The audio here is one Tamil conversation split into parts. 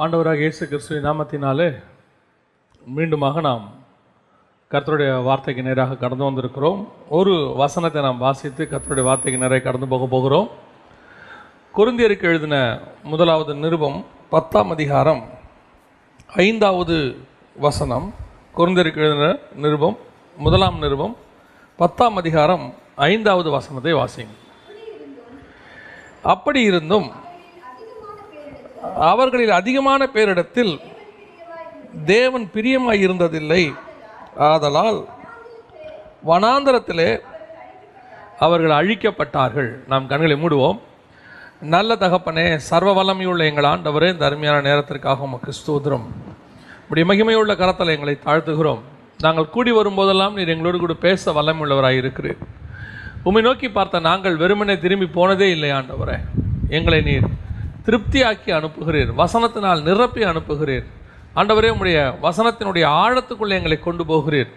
ஆண்டவராக இயேசு கிறிஸ்துவின் நாமத்தினாலே மீண்டுமாக நாம் கர்த்தருடைய வார்த்தைக்கு நேராக கடந்து வந்திருக்கிறோம். ஒரு வசனத்தை நாம் வாசித்து கர்த்தருடைய வார்த்தைக்கு நேராக கடந்து போகிறோம். கொரிந்தியருக்கு எழுதின முதலாவது நிருபம் 10ஆம் அதிகாரம் 5வது வசனம். கொரிந்தியருக்கு எழுதின நிருபம் 1ஆம் நிருபம் 10ஆம் அதிகாரம் 5வது வசனத்தை வாசிங்க. அப்படி இருந்தும் அவர்களில் அதிகமான பேரிடத்தில் தேவன் பிரியமாய் இருந்ததில்லை. ஆதலால் வனாந்தரத்திலே அவர்கள் அழிக்கப்பட்டார்கள். நாம் கண்களை மூடுவோம். நல்ல தகப்பனே, சர்வ வல்லமையுள்ள எங்கள் ஆண்டவரே, இந்த அருமையான நேரத்திற்காக உமக்கு ஸ்தோத்திரம். இப்படி மகிமையுள்ள கரத்தில் எங்களை தாழ்த்துகிறோம். நாங்கள் கூடி வரும்போதெல்லாம் நீர் எங்களோடு கூட பேச வல்லமையுள்ளவராக இருக்கிறீர். உம்மை நோக்கி பார்த்த நாங்கள் வெறுமனே திரும்பி போனதே இல்லை ஆண்டவரே. எங்களை நீர் திருப்தியாக்கி அனுப்புகிறீர், வசனத்தினால் நிரப்பி அனுப்புகிறீர். ஆண்டவரே, உம்முடைய வசனத்தினுடைய ஆழத்துக்குள்ளே எங்களை கொண்டு போகிறீர்.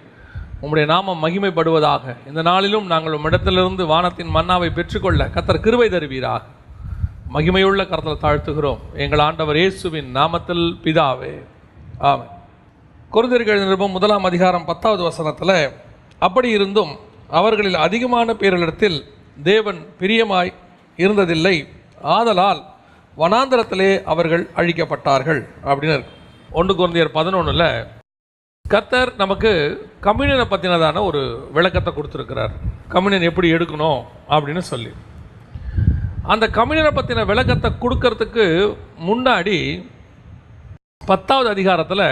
உம்முடைய நாமம் மகிமைப்படுவதாக. இந்த நாளிலும் நாங்கள் உம்மிடத்திலிருந்து வானத்தின் மன்னாவை பெற்றுக்கொள்ள கர்த்தர் கிருபை தருவீராக. மகிமையுள்ள கரத்தில் தாழ்த்துகிறோம் எங்கள் ஆண்டவர் இயேசுவின் நாமத்தில் பிதாவே, ஆமென். கொரிந்தியருக்கு எழுதின நிருபம் 1ஆம் அதிகாரம் 10வது வசனத்தில், அப்படி இருந்தும் அவர்களில் அதிகமான பேரிடத்தில் தேவன் பிரியமாய் இருந்ததில்லை. ஆதலால் வனாந்தரத்திலே அவர்கள் அழிக்கப்பட்டார்கள் அப்படின்னு இருக்கு. 1 கொரிந்தியர் 11ல் கர்த்தர் நமக்கு கம்யூனியனை பற்றினதான ஒரு விளக்கத்தை கொடுத்துருக்கிறார். கம்யூனியன் எப்படி எடுக்கணும் அப்படின்னு சொல்லி அந்த கம்யூனியனை பற்றின விளக்கத்தை கொடுக்கறதுக்கு முன்னாடி 10வது அதிகாரத்தில்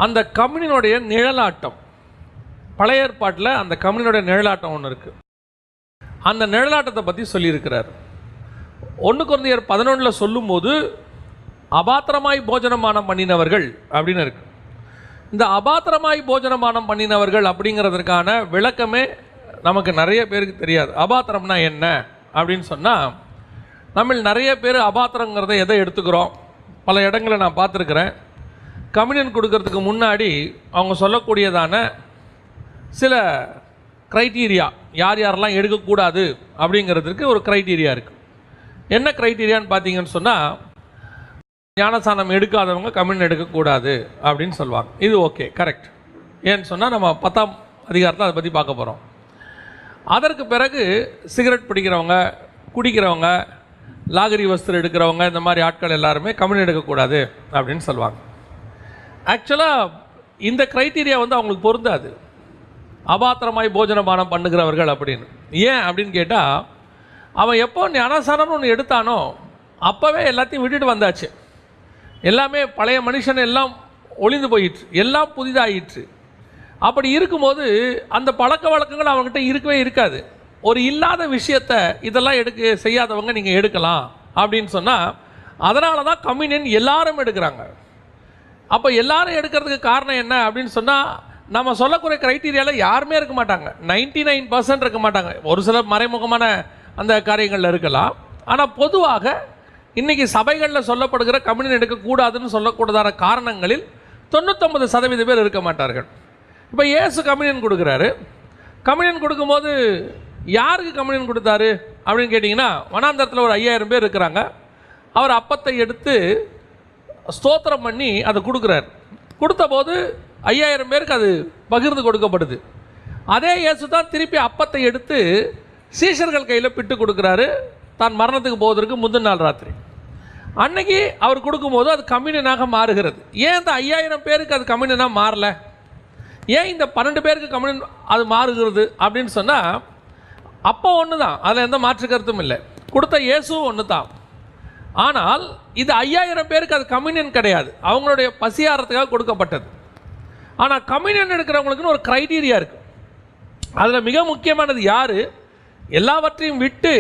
அந்த கம்யூனியனுடைய நிழலாட்டம், பழைய ஏற்பாட்டில் அந்த கம்யூனியனுடைய நிழலாட்டம் ஒன்று இருக்குது. அந்த நிழலாட்டத்தை பற்றி சொல்லியிருக்கிறார். 1 கொரிந்தியர் 11ல் சொல்லும்போது அபாத்திரமாய் போஜனமானம் பண்ணினவர்கள் அப்படின்னு இருக்கு. இந்த அபாத்திரமாய் போஜனமானம் பண்ணினவர்கள் அப்படிங்கிறதுக்கான விளக்கமே நமக்கு நிறைய பேருக்கு தெரியாது. அபாத்திரம்னா என்ன அப்படின்னு சொன்னால், நம்ம நிறைய பேர் அபாத்திரங்கிறத எதை எடுத்துக்கிறோம். பல இடங்களை நான் பார்த்துருக்குறேன். கம்யூனியன் கொடுக்கறதுக்கு முன்னாடி அவங்க சொல்லக்கூடியதான சில க்ரைட்டீரியா, யார் யாரெல்லாம் எடுக்கக்கூடாது அப்படிங்கிறதுக்கு ஒரு க்ரைட்டீரியா இருக்குது. என்ன க்ரைட்டீரியான்னு பார்த்தீங்கன்னு சொன்னால், ஞானஸ்நானம் எடுக்காதவங்க கம்யூனியன் எடுக்கக்கூடாது அப்படின்னு சொல்லுவாங்க. இது ஓகே, கரெக்ட். ஏன்னு சொன்னால் நம்ம 10ஆம் அதிகாரத்தில் அதை பற்றி பார்க்க போகிறோம். அதற்கு பிறகு சிகரெட் பிடிக்கிறவங்க, குடிக்கிறவங்க, லாகரி வஸ்திரம் எடுக்கிறவங்க, இந்த மாதிரி ஆட்கள் எல்லாருமே கம்யூனியன் எடுக்கக்கூடாது அப்படின்னு சொல்லுவாங்க. ஆக்சுவலாக இந்த க்ரைட்டீரியா அவங்களுக்கு பொருந்தாது. அபாத்திரமாய் போஜனபானம் பண்ணுகிறவர்கள் அப்படின்னு. ஏன் அப்படின்னு கேட்டால், அவன் எப்போ ஞானஸ்நானம்னு ஒன்று எடுத்தானோ அப்போவே எல்லாத்தையும் விட்டுட்டு வந்தாச்சு. எல்லாமே பழைய மனுஷன் எல்லாம் ஒளிந்து போயிற்று, எல்லாம் புதிதாயிற்று. அப்படி இருக்கும்போது அந்த பழக்க வழக்கங்கள் அவங்ககிட்ட இருக்கவே இருக்காது. ஒரு இல்லாத விஷயத்தை இதெல்லாம் செய்யாதவங்க நீங்கள் எடுக்கலாம் அப்படின்னு சொன்னால், அதனால தான் கம்யூனியன் எல்லாரும் எடுக்கிறாங்க. அப்போ எல்லாரும் எடுக்கிறதுக்கு காரணம் என்ன அப்படின்னு சொன்னால், நம்ம சொல்லக்கூடிய க்ரைட்டீரியாவில் யாருமே இருக்க மாட்டாங்க. 99% இருக்க மாட்டாங்க. ஒரு சில மறைமுகமான அந்த காரியங்களில் இருக்கலாம். ஆனால் பொதுவாக இன்றைக்கி சபைகளில் சொல்லப்படுகிற கம்யூனியன் எடுக்கக்கூடாதுன்னு சொல்லக்கூடாதான காரணங்களில் 99% பேர் இருக்க மாட்டார்கள். இப்போ இயேசு கம்யூனியன் கொடுக்குறாரு. கம்யூனியன் கொடுக்கும்போது யாருக்கு கம்யூனியன் கொடுத்தாரு அப்படின்னு கேட்டிங்கன்னா, வனாந்தரத்தில் ஒரு 5000 பேர் இருக்கிறாங்க. அவர் அப்பத்தை எடுத்து ஸ்தோத்திரம் பண்ணி அதை கொடுக்குறார். கொடுத்த போது 5000 பேருக்கு அது பகிர்ந்து கொடுக்கப்படுது. அதே இயேசு தான் திருப்பி அப்பத்தை எடுத்து சீஷர்கள் கையில் பிட்டு கொடுக்குறாரு, தான் மரணத்துக்கு போவதற்கு முந்தின நாள் ராத்திரி. அன்னைக்கு அவர் கொடுக்கும்போது அது கம்யூனியனாக மாறுகிறது. ஏன் இந்த 5000 பேருக்கு அது கம்யூனியனாக மாறல? ஏன் இந்த 12 பேருக்கு கம்யூனியன் அது மாறுகிறது அப்படின்னு சொன்னால், அப்போ ஒன்று தான், அதில் எந்த மாற்று கருத்தும் இல்லை. கொடுத்த இயேசுவும் ஒன்று தான். ஆனால் இது 5000 பேருக்கு அது கம்யூனியன் கிடையாது, அவங்களுடைய பசியாரத்துக்காக கொடுக்கப்பட்டது. ஆனால் கம்யூனியன் எடுக்கிறவங்களுக்குன்னு ஒரு க்ரைட்டீரியா இருக்குது. அதில் மிக முக்கியமானது யார்? எல்லாவற்றையும் விட்டு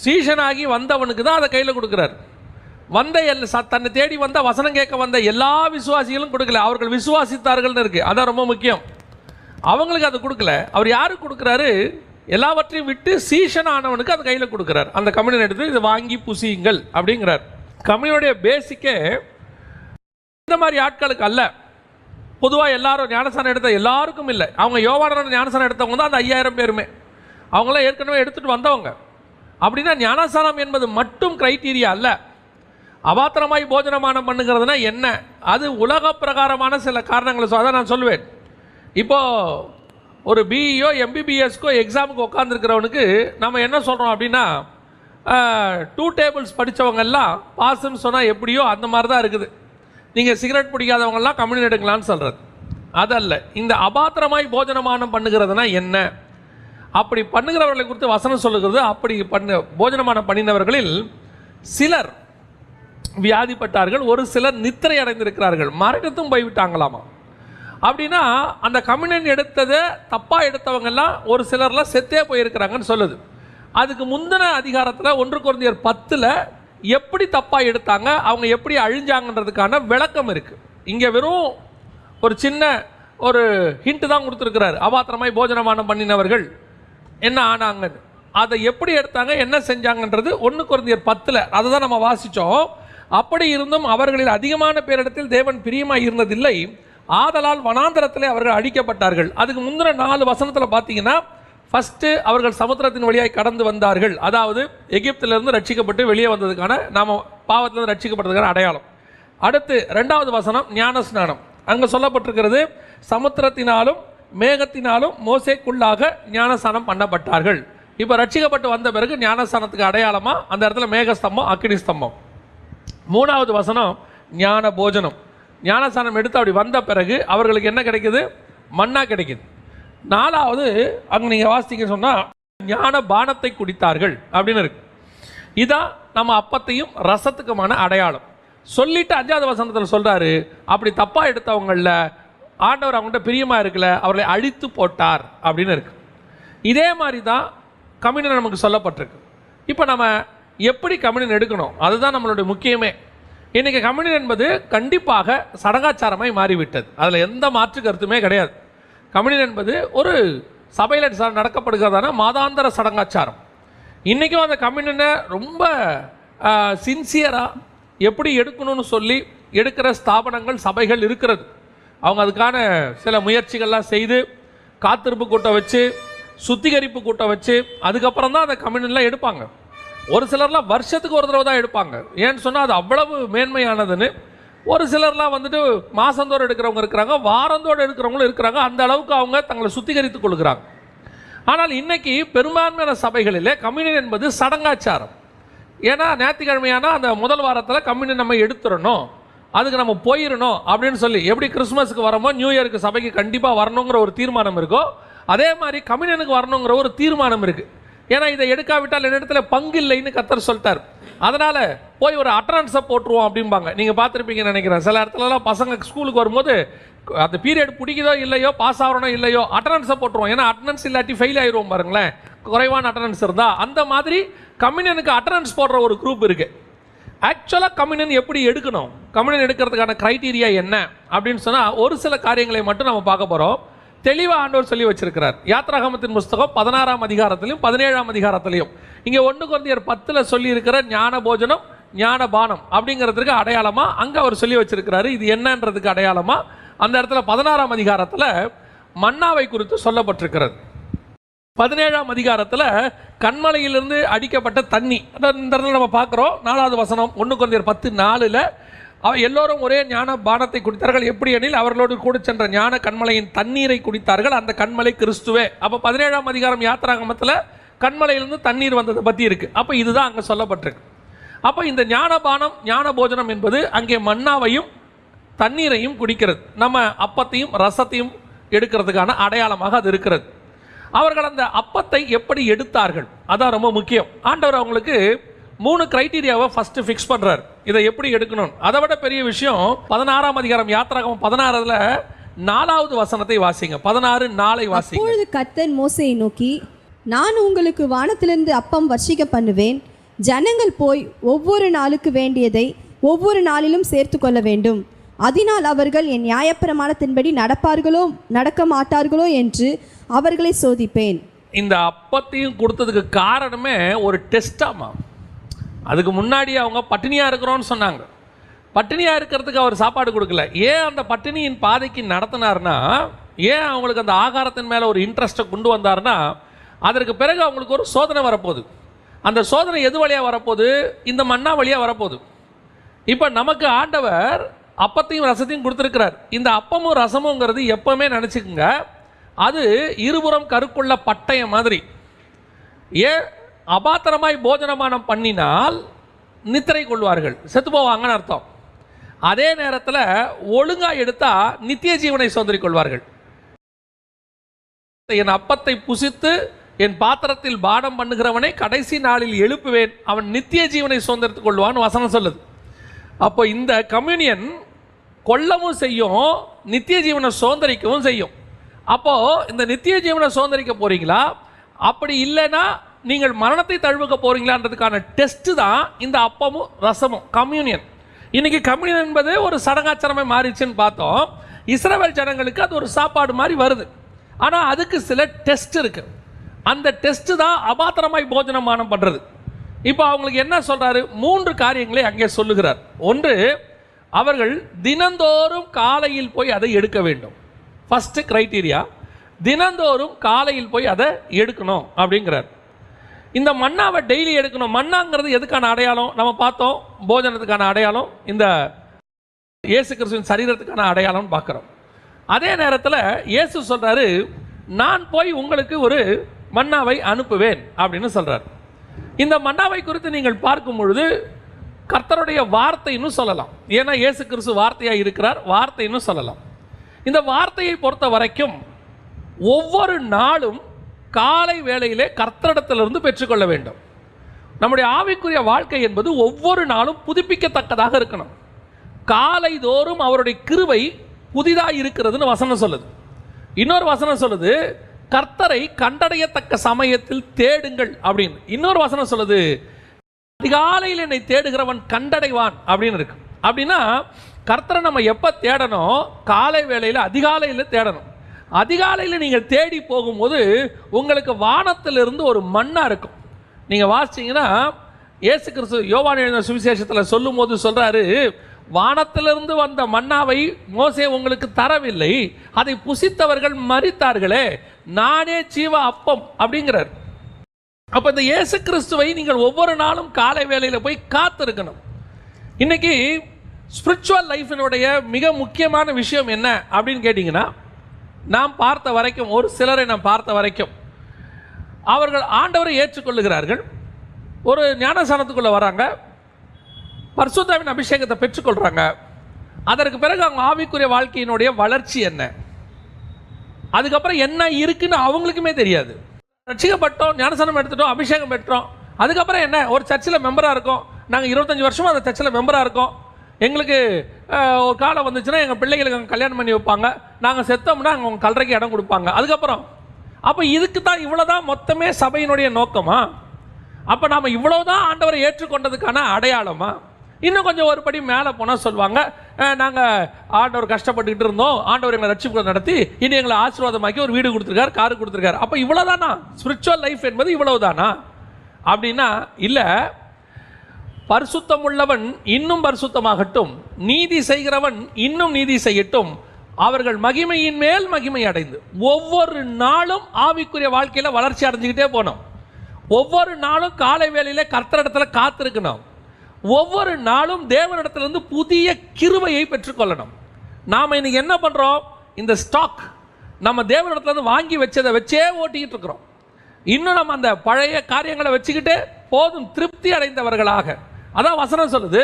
சீஷனாகி வந்தவனுக்கு தான் அதை கையில் கொடுக்குறார். தன்னை தேடி வந்த வசனம் கேட்க வந்த எல்லா விசுவாசிகளும் கொடுக்கல, அவர்கள் விசுவாசித்தார்கள்னு இருக்குது. அதான் ரொம்ப முக்கியம். அவங்களுக்கு அது கொடுக்கல. அவர் யாருக்கு கொடுக்குறாரு? எல்லாவற்றையும் விட்டு சீஷனானவனுக்கு அது கையில் கொடுக்குறார். அந்த கம்யூனியன் எடுத்து இதை வாங்கி புசியுங்கள் அப்படிங்கிறார். கம்யூனியனுடைய பேசிக்கே இந்த மாதிரி ஆட்களுக்கு அல்ல. பொதுவாக எல்லாரும் ஞானஸ்நானம் எடுத்த எல்லாருக்கும் இல்லை. அவங்க யோவானோட ஞானஸ்நானம் எடுத்தவங்க தான் அந்த 5000 பேருமே. அவங்களாம் ஏற்கனவே எடுத்துகிட்டு வந்தவங்க. அப்படின்னா ஞானஸ்நானம் என்பது மட்டும் க்ரைட்டீரியா அல்ல. அபாத்திரமாய் போஜனமானம் பண்ணுகிறதுனா என்ன? அது உலக பிரகாரமான சில காரணங்களை அதான் நான் சொல்லுவேன். இப்போது ஒரு பிஇயோ எம்பிபிஎஸ்க்கோ எக்ஸாமுக்கு உட்காந்துருக்கிறவனுக்கு நம்ம என்ன சொல்கிறோம் அப்படின்னா, 2 டேபிள்ஸ் படித்தவங்கெல்லாம் பாஸ்ன்னு சொன்னால் எப்படியோ அந்த மாதிரி தான் இருக்குது. நீங்கள் சிகரெட் பிடிக்காதவங்கெல்லாம் கம்யூனியன் எடுக்கலான்னு சொல்கிறது அதல்ல. இந்த அபாத்திரமாய் போஜனமானம் பண்ணுகிறதுனா என்ன? அப்படி பண்ணுகிறவர்களை குறித்து வசனம் சொல்லுகிறது. அப்படி போஜனமானம் பண்ணினவர்களில் சிலர் வியாதிப்பட்டார்கள், ஒரு சிலர் நித்திரை அடைந்திருக்கிறார்கள், மரணத்தும் போய்விட்டாங்களாமா. அப்படின்னா அந்த கம்யூனியன் எடுத்ததை தப்பாக எடுத்தவங்கெல்லாம் ஒரு சிலர்லாம் செத்தே போயிருக்கிறாங்கன்னு சொல்லுது. அதுக்கு முந்தின அதிகாரத்தில் 1 கொரிந்தியர் 10 எப்படி தப்பாக எடுத்தாங்க, அவங்க எப்படி அழிஞ்சாங்கன்றதுக்கான விளக்கம் இருக்குது. இங்கே வெறும் ஒரு சின்ன ஒரு ஹிண்ட் தான் கொடுத்துருக்கிறார். அபாத்திரமாய் போஜனமானம் பண்ணினவர்கள் என்ன ஆனாங்கன்னு, அதை எப்படி எடுத்தாங்க, என்ன செஞ்சாங்கன்றது 1 கொரிந்தியர் 10 அதை தான் நம்ம வாசித்தோம். அப்படி இருந்தும் அவர்களில் அதிகமான பேரிடத்தில் தேவன் பிரியமாய் இருந்ததில்லை, ஆதலால் வனாந்தரத்திலே அவர்கள் அழிக்கப்பட்டார்கள். அதுக்கு முந்தின 4 வசனத்தில் பார்த்தீங்கன்னா, ஃபஸ்ட்டு அவர்கள் சமுத்திரத்தின் வழியாய் கடந்து வந்தார்கள், அதாவது எகிப்திலிருந்து ரட்சிக்கப்பட்டு வெளியே வந்ததுக்கான, நாம் பாவத்திலிருந்து ரட்சிக்கப்பட்டதுக்கான அடையாளம். அடுத்து 2வது வசனம் ஞான ஸ்நானம். அங்கே சொல்லப்பட்டிருக்கிறது, சமுத்திரத்தினாலும் மேகத்தினாலும் மோசேக்குள்ளாக ஞானஸ்நானம் பண்ணப்பட்டார்கள். இப்போ ரட்சிக்கப்பட்டு வந்த பிறகு ஞானஸ்நானத்துக்கு அடையாளமாக அந்த இடத்துல மேகஸ்தம்பம், அக்கினி ஸ்தம்பம். 3வது வசனம் ஞான போஜனம். ஞானஸ்நானம் எடுத்து அப்படி வந்த பிறகு அவர்களுக்கு என்ன கிடைக்குது? மன்னா கிடைக்குது. 4வது அங்கே நீங்கள் வாசிக்க சொன்னால் ஞான பானத்தை குடித்தார்கள் அப்படின்னு இருக்கு. இதான் நம்ம அப்பத்தையும் ரசத்துக்குமான அடையாளம். சொல்லிட்டு 5வது வசனத்தில் சொல்கிறாரு, அப்படி தப்பாக எடுத்தவங்களில் ஆண்டவர் அவங்கள்ட்ட பிரியமாக இருக்கல, அவர்களை அழித்து போட்டார் அப்படின்னு இருக்கு. இதே மாதிரி தான் கம்யூனியன் நமக்கு சொல்லப்பட்டிருக்கு. இப்போ நம்ம எப்படி கம்யூனியன் எடுக்கணும், அதுதான் நம்மளுடைய முக்கியமே. இன்றைக்கி கம்யூனியன் என்பது கண்டிப்பாக சடங்காச்சாரமாய் மாறிவிட்டது, அதில் எந்த மாற்று கருத்துமே கிடையாது. கம்யூனியன் என்பது ஒரு சபையில் நடக்கப்படுகிறதான மாதாந்திர சடங்காச்சாரம். இன்றைக்கும் அந்த கம்யூனியனை ரொம்ப சின்சியராக எப்படி எடுக்கணும்னு சொல்லி எடுக்கிற ஸ்தாபனங்கள், சபைகள் இருக்கிறது. அவங்க அதுக்கான சில முயற்சிகள்லாம் செய்து காத்திருப்பு கூட்டம் வச்சு, சுத்திகரிப்பு கூட்டம் வச்சு, அதுக்கப்புறம் தான் அந்த கம்யூனியன்லாம் எடுப்பாங்க. ஒரு சிலர்லாம் வருஷத்துக்கு ஒரு தடவை தான் எடுப்பாங்க. ஏன்னு சொன்னால் அது அவ்வளவு மேன்மையானதுன்னு. ஒரு சிலர்லாம் வந்துட்டு மாதந்தோடு எடுக்கிறவங்க இருக்கிறாங்க, வாரந்தோடு எடுக்கிறவங்களும் இருக்கிறாங்க. அந்த அளவுக்கு அவங்க தங்களை சுத்திகரித்து கொள்கிறாங்க. ஆனால் இன்றைக்கி பெரும்பான்மையான சபைகளிலே கம்யூனியன் என்பது சடங்காச்சாரம். ஏன்னா ஞாயிற்றுக்கிழமையான அந்த முதல் வாரத்தில் கம்யூனியன் நம்ம எடுத்துடணும், அதுக்கு நம்ம போயிடணும் அப்படின்னு சொல்லி, எப்படி கிறிஸ்மஸுக்கு வரமோ நியூ இயருக்கு சபைக்கு கண்டிப்பாக வரணுங்கிற ஒரு தீர்மானம் இருக்கோ, அதே மாதிரி கம்யூனியனுக்கு வரணுங்கிற ஒரு தீர்மானம் இருக்குது. ஏன்னா இதை எடுக்காவிட்டால் என்னிடத்துல பங்கு இல்லைன்னு கர்த்தர் சொல்லிட்டார். அதனால் போய் ஒரு அட்டனன்ஸை போட்டுருவோம் அப்படிம்பாங்க. நீங்கள் பார்த்துருப்பீங்கன்னு நினைக்கிறேன். சில இடத்துலலாம் பசங்க ஸ்கூலுக்கு வரும்போது அந்த பீரியட் பிடிக்குதோ இல்லையோ, பாஸ் ஆகணும் இல்லையோ, அட்டனன்ஸை போட்டுருவோம். ஏன்னா அட்டனன்ஸ் இல்லாட்டி ஃபெயில் ஆயிடுவோம் பாருங்களேன், குறைவான அட்டனன்ஸ் இருந்தால். அந்த மாதிரி கம்யூனியனுக்கு அட்டனன்ஸ் போடுற ஒரு குரூப் இருக்குது. ஆக்சுவலாக கம்யூனியன் எப்படி எடுக்கணும், கம்யூனியன் எடுக்கிறதுக்கான க்ரைட்டீரியா என்ன அப்படின்னு சொன்னால் ஒரு சில காரியங்களை மட்டும் நம்ம பார்க்க போகிறோம். தெளிவாக ஆண்டவர் சொல்லி வச்சிருக்கிறார். யாத்ராகமத்தின் புஸ்தகம் 16ஆம் அதிகாரத்திலையும் 17ஆம் அதிகாரத்திலையும் இங்கே 1 கொரிந்தியர் 10 சொல்லி இருக்கிற ஞான போஜனம், ஞான பானம் அப்படிங்கிறதுக்கு அடையாளமாக அங்கே அவர் சொல்லி வச்சிருக்கிறாரு. இது என்னன்றதுக்கு அடையாளமாக அந்த இடத்துல 16ஆம் அதிகாரத்தில் மன்னாவை குறித்து சொல்லப்பட்டிருக்கிறது. 17ஆம் அதிகாரத்தில் கண்மலையிலிருந்து அடிக்கப்பட்ட தண்ணி, இந்த இடத்துல நம்ம பார்க்குறோம். 4வது வசனம் 1 கொரிந்தியர் 10:4 எல்லோரும் ஒரே ஞான பானத்தை குடித்தார்கள், எப்படி எனில் அவர்களோடு கூட சென்ற ஞான கண்மலையின் தண்ணீரை குடித்தார்கள், அந்த கண்மலை கிறிஸ்துவே. அப்போ 17ஆம் அதிகாரம் யாத்ராகமத்தில் கண்மலையிலிருந்து தண்ணீர் வந்ததை பற்றி இருக்குது. அப்போ இதுதான் அங்கே சொல்லப்பட்டிருக்கு. அப்போ இந்த ஞானபானம், ஞான போஜனம் என்பது அங்கே மன்னாவையும் தண்ணீரையும் குடிக்கிறது, நம்ம அப்பத்தையும் ரசத்தையும் எடுக்கிறதுக்கான அடையாளமாக அது இருக்கிறது. அவர்கள் அந்த அப்பத்தை எப்படி எடுத்தார்கள், அதான் ரொம்ப முக்கியம். ஆண்டவர் அவங்களுக்கு 3 கிரைட்டீரியாவை ஃபர்ஸ்ட் ஃபிக்ஸ் பண்ணுறார், இதை எப்படி எடுக்கணும். அதை விட பெரிய விஷயம் 16ஆம் அதிகாரம் யாத்ராகமம் 16ல் 4வது வசனத்தை வாசிங்க. 16:4 வாசிங்க. அப்பொழுது கர்த்தர் மோசேயை நோக்கி, நான் உங்களுக்கு வானத்திலிருந்து அப்பம் வர்ஷிக்க பண்ணுவேன், ஜனங்கள் போய் ஒவ்வொரு நாளுக்கு வேண்டியதை ஒவ்வொரு நாளிலும் சேர்த்து கொள்ள வேண்டும், அதனால் அவர்கள் என் நியாயப்பிரமாணத்தின்படி நடப்பார்களோ நடக்க மாட்டார்களோ என்று அவர்களை சோதிப்பேன். இந்த அப்பத்தையும் கொடுத்ததுக்கு காரணமே ஒரு டெஸ்டாமா. அதுக்கு முன்னாடி அவங்க பட்டினியாக இருக்கிறோன்னு சொன்னாங்க. பட்டினியாக இருக்கிறதுக்கு அவர் சாப்பாடு கொடுக்கல. ஏன் அந்த பட்டினியின் பாதைக்கு நடத்தினார்னா, ஏன் அவங்களுக்கு அந்த ஆகாரத்தின் மேலே ஒரு இன்ட்ரெஸ்ட்டை கொண்டு வந்தார்னா, அதற்கு பிறகு அவங்களுக்கு ஒரு சோதனை வரப்போகுது. அந்த சோதனை எது வழியாக வரப்போகுது? இந்த மன்னா வழியாக வரப்போகுது. இப்போ நமக்கு ஆண்டவர் அப்பத்தையும் ரசத்தையும் கொடுத்துருக்கிறார். இந்த அப்பமும் ரசமுங்கிறது எப்பவுமே நினச்சிக்கோங்க, அது இருபுறம் கருக்குள்ள பட்டயம் மாதிரி. ஏன் அபாத்திரமாய் போஜனமானம் பண்ணினால் நித்திரை கொள்வார்கள், செத்து போவாங்கன்னு அர்த்தம். அதே நேரத்தில் ஒழுங்காக எடுத்தால் நித்திய ஜீவனை சுதந்திரிக் கொள்வார்கள். என் அப்பத்தை புசித்து என் பாத்திரத்தில் பானம் பண்ணுகிறவனை கடைசி நாளில் எழுப்புவேன், அவன் நித்திய ஜீவனை சுதந்திரித்துக் கொள்வான்னு வசனம் சொல்லுது. அப்போ இந்த கம்யூனியன் கொல்லவும் செய்யும், நித்திய ஜீவனை சுதந்திரிக்கவும் செய்யும். அப்போது இந்த நித்திய ஜீவனை சுதந்திரிக்க போகிறீங்களா, அப்படி இல்லைன்னா நீங்கள் மரணத்தை தழுவுக்க போகிறீங்களான்றதுக்கான டெஸ்ட்டு தான் இந்த அப்பமும் ரசமும், கம்யூனியன். இன்றைக்கி கம்யூனியன் என்பது ஒரு சடங்காச்சாரமே மாறிடுச்சுன்னு பார்த்தோம். இஸ்ரவேல் ஜனங்களுக்கு அது ஒரு சாப்பாடு மாதிரி வருது. ஆனால் அதுக்கு சில டெஸ்ட் இருக்குது. அந்த டெஸ்ட்டு தான் அபாத்திரமாய் போஜனமானம் பண்ணுறது. இப்போ அவங்களுக்கு என்ன சொல்கிறாரு, 3 காரியங்களை அங்கே சொல்லுகிறார். ஒன்று, அவர்கள் தினந்தோறும் காலையில் போய் அதை எடுக்க வேண்டும். ஃபஸ்ட்டு க்ரைட்டீரியா, தினந்தோறும் காலையில் போய் அதை எடுக்கணும் அப்படிங்கிறார். இந்த மன்னாவை டெய்லி எடுக்கணும். மன்னாங்கிறது எதுக்கான அடையாளம் நம்ம பார்த்தோம், போஜனத்துக்கான அடையாளம், இந்த இயேசு கிறிஸ்துவின் சரீரத்துக்கான அடையாளம்னு பார்க்குறோம். அதே நேரத்தில் இயேசு சொல்கிறாரு, நான் போய் உங்களுக்கு ஒரு மன்னாவை அனுப்புவேன் அப்படின்னு சொல்கிறார். இந்த மன்னாவை குறித்து நீங்கள் பார்க்கும் பொழுது கர்த்தருடைய வார்த்தைன்னு சொல்லலாம். ஏன்னா இயேசு கிறிஸ்து வார்த்தையாக இருக்கிறார், வார்த்தைன்னு சொல்லலாம். இந்த வார்த்தையை பொறுத்த வரைக்கும் ஒவ்வொரு நாளும் காலை வேளையிலே கர்த்தரிடத்திலிருந்து பெற்றுக்கொள்ள வேண்டும். நம்முடைய ஆவிக்குரிய வாழ்க்கை என்பது ஒவ்வொரு நாளும் புதுப்பிக்கத்தக்கதாக இருக்கணும். காலை தோறும் அவருடைய கிருபை புதிதாக இருக்கிறதுன்னு வசனம் சொல்லுது. இன்னொரு வசனம் சொல்லுது, கர்த்தரை கண்டடையத்தக்க சமயத்தில் தேடுங்கள் அப்படின்னு. இன்னொரு வசனம் சொல்லுது, அதிகாலையில் என்னை தேடுகிறவன் கண்டடைவான் அப்படின்னு இருக்கு. அப்படின்னா கர்த்தரை நம்ம எப்போ தேடணும், காலை வேளையில் அதிகாலையில் தேடணும். அதிகாலையில் நீங்கள் தேடி போகும்போது உங்களுக்கு வானத்திலிருந்து ஒரு மன்னா இருக்கும். நீங்கள் வாசிச்சிங்கன்னா இயேசு கிறிஸ்து யோவான் எழுதின சுவிசேஷத்தில் சொல்லும் போது சொல்கிறாரு, வானத்திலிருந்து வந்த மன்னாவை மோசே உங்களுக்கு தரவில்லை, அதை புசித்தவர்கள் மரித்தார்களே, நானே ஜீவ அப்பம் அப்படிங்கிறார். அப்போ இந்த இயேசு கிறிஸ்துவை நீங்கள் ஒவ்வொரு நாளும் காலை வேளையில் போய் காத்திருக்கணும். இன்னைக்கு ஸ்பிரிச்சுவல் லைஃபினுடைய மிக முக்கியமான விஷயம் என்ன அப்படின்னு கேட்டிங்கன்னா, நாம் பார்த்த வரைக்கும், ஒரு சிலரை நாம் பார்த்த வரைக்கும் அவர்கள் ஆண்டவரை ஏற்றுக்கொள்ளுகிறார்கள், ஒரு ஞானஸ்நானத்துக்குள்ளே வராங்க, பரிசுத்தாவின் அபிஷேகத்தை பெற்றுக்கொள்கிறாங்க. அதற்கு பிறகு அவங்க ஆவிக்குரிய வாழ்க்கையினுடைய வளர்ச்சி என்ன, அதுக்கப்புறம் என்ன இருக்குன்னு அவங்களுக்குமே தெரியாது. ரட்சிக்கப்பட்டோம், ஞானஸ்நானம் எடுத்துட்டோம், அபிஷேகம் பெற்றோம், அதுக்கப்புறம் என்ன, ஒரு சர்ச்சில் மெம்பராக இருக்கோம், நாங்கள் 25 வருஷமாக அந்த சர்ச்சில் மெம்பராக இருக்கோம், எங்களுக்கு ஒரு காலம் வந்துச்சுன்னா எங்கள் பிள்ளைகளுக்கு அங்கே கல்யாணம் பண்ணி வைப்பாங்க, நாங்கள் செத்தோம்னா அங்கே அவங்க கல்லறைக்கு இடம் கொடுப்பாங்க, அதுக்கப்புறம் அப்போ இதுக்கு தான் இவ்வளோதான் மொத்தமே சபையினுடைய நோக்கமா? அப்போ நாம் இவ்வளோதான் ஆண்டவரை ஏற்றுக்கொண்டதுக்கான அடையாளமா? இன்னும் கொஞ்சம் ஒரு படி மேலே போனால் சொல்லுவாங்க, நாங்கள் ஆண்டவர் கஷ்டப்பட்டுக்கிட்டு இருந்தோம், ஆண்டவர் எங்களை ரட்சிப்பு நடத்தி இனி எங்களை ஆசீர்வாதமாக்கி ஒரு வீடு கொடுத்துருக்காரு, காரு கொடுத்துருக்காரு. அப்போ இவ்வளோதானா ஸ்பிரிச்சுவல் லைஃப் என்பது? இவ்வளவுதானா அப்படின்னா இல்லை. பரிசுத்தம் உள்ளவன் இன்னும் பரிசுத்தமாகட்டும், நீதி செய்கிறவன் இன்னும் நீதி செய்யட்டும், அவர்கள் மகிமையின் மேல் மகிமை அடைந்து ஒவ்வொரு நாளும் ஆவிக்குரிய வாழ்க்கையில் வளர்ச்சி அடைஞ்சிக்கிட்டே போனோம். ஒவ்வொரு நாளும் காலை வேளையில் கர்த்தரிடத்தில் காத்திருக்கணும். ஒவ்வொரு நாளும் தேவனிடத்திலிருந்து புதிய கிருபையை பெற்றுக்கொள்ளணும். நாம் இன்னைக்கு என்ன பண்ணுறோம், இந்த ஸ்டாக் நம்ம தேவனிடத்துலேருந்து வாங்கி வச்சதை வச்சே ஓட்டிக்கிட்டு இருக்கிறோம். இன்னும் நம்ம அந்த பழைய காரியங்களை வச்சுக்கிட்டு போதும் திருப்தி அடைந்தவர்களாக. அதான் வசனம் சொல்லுது,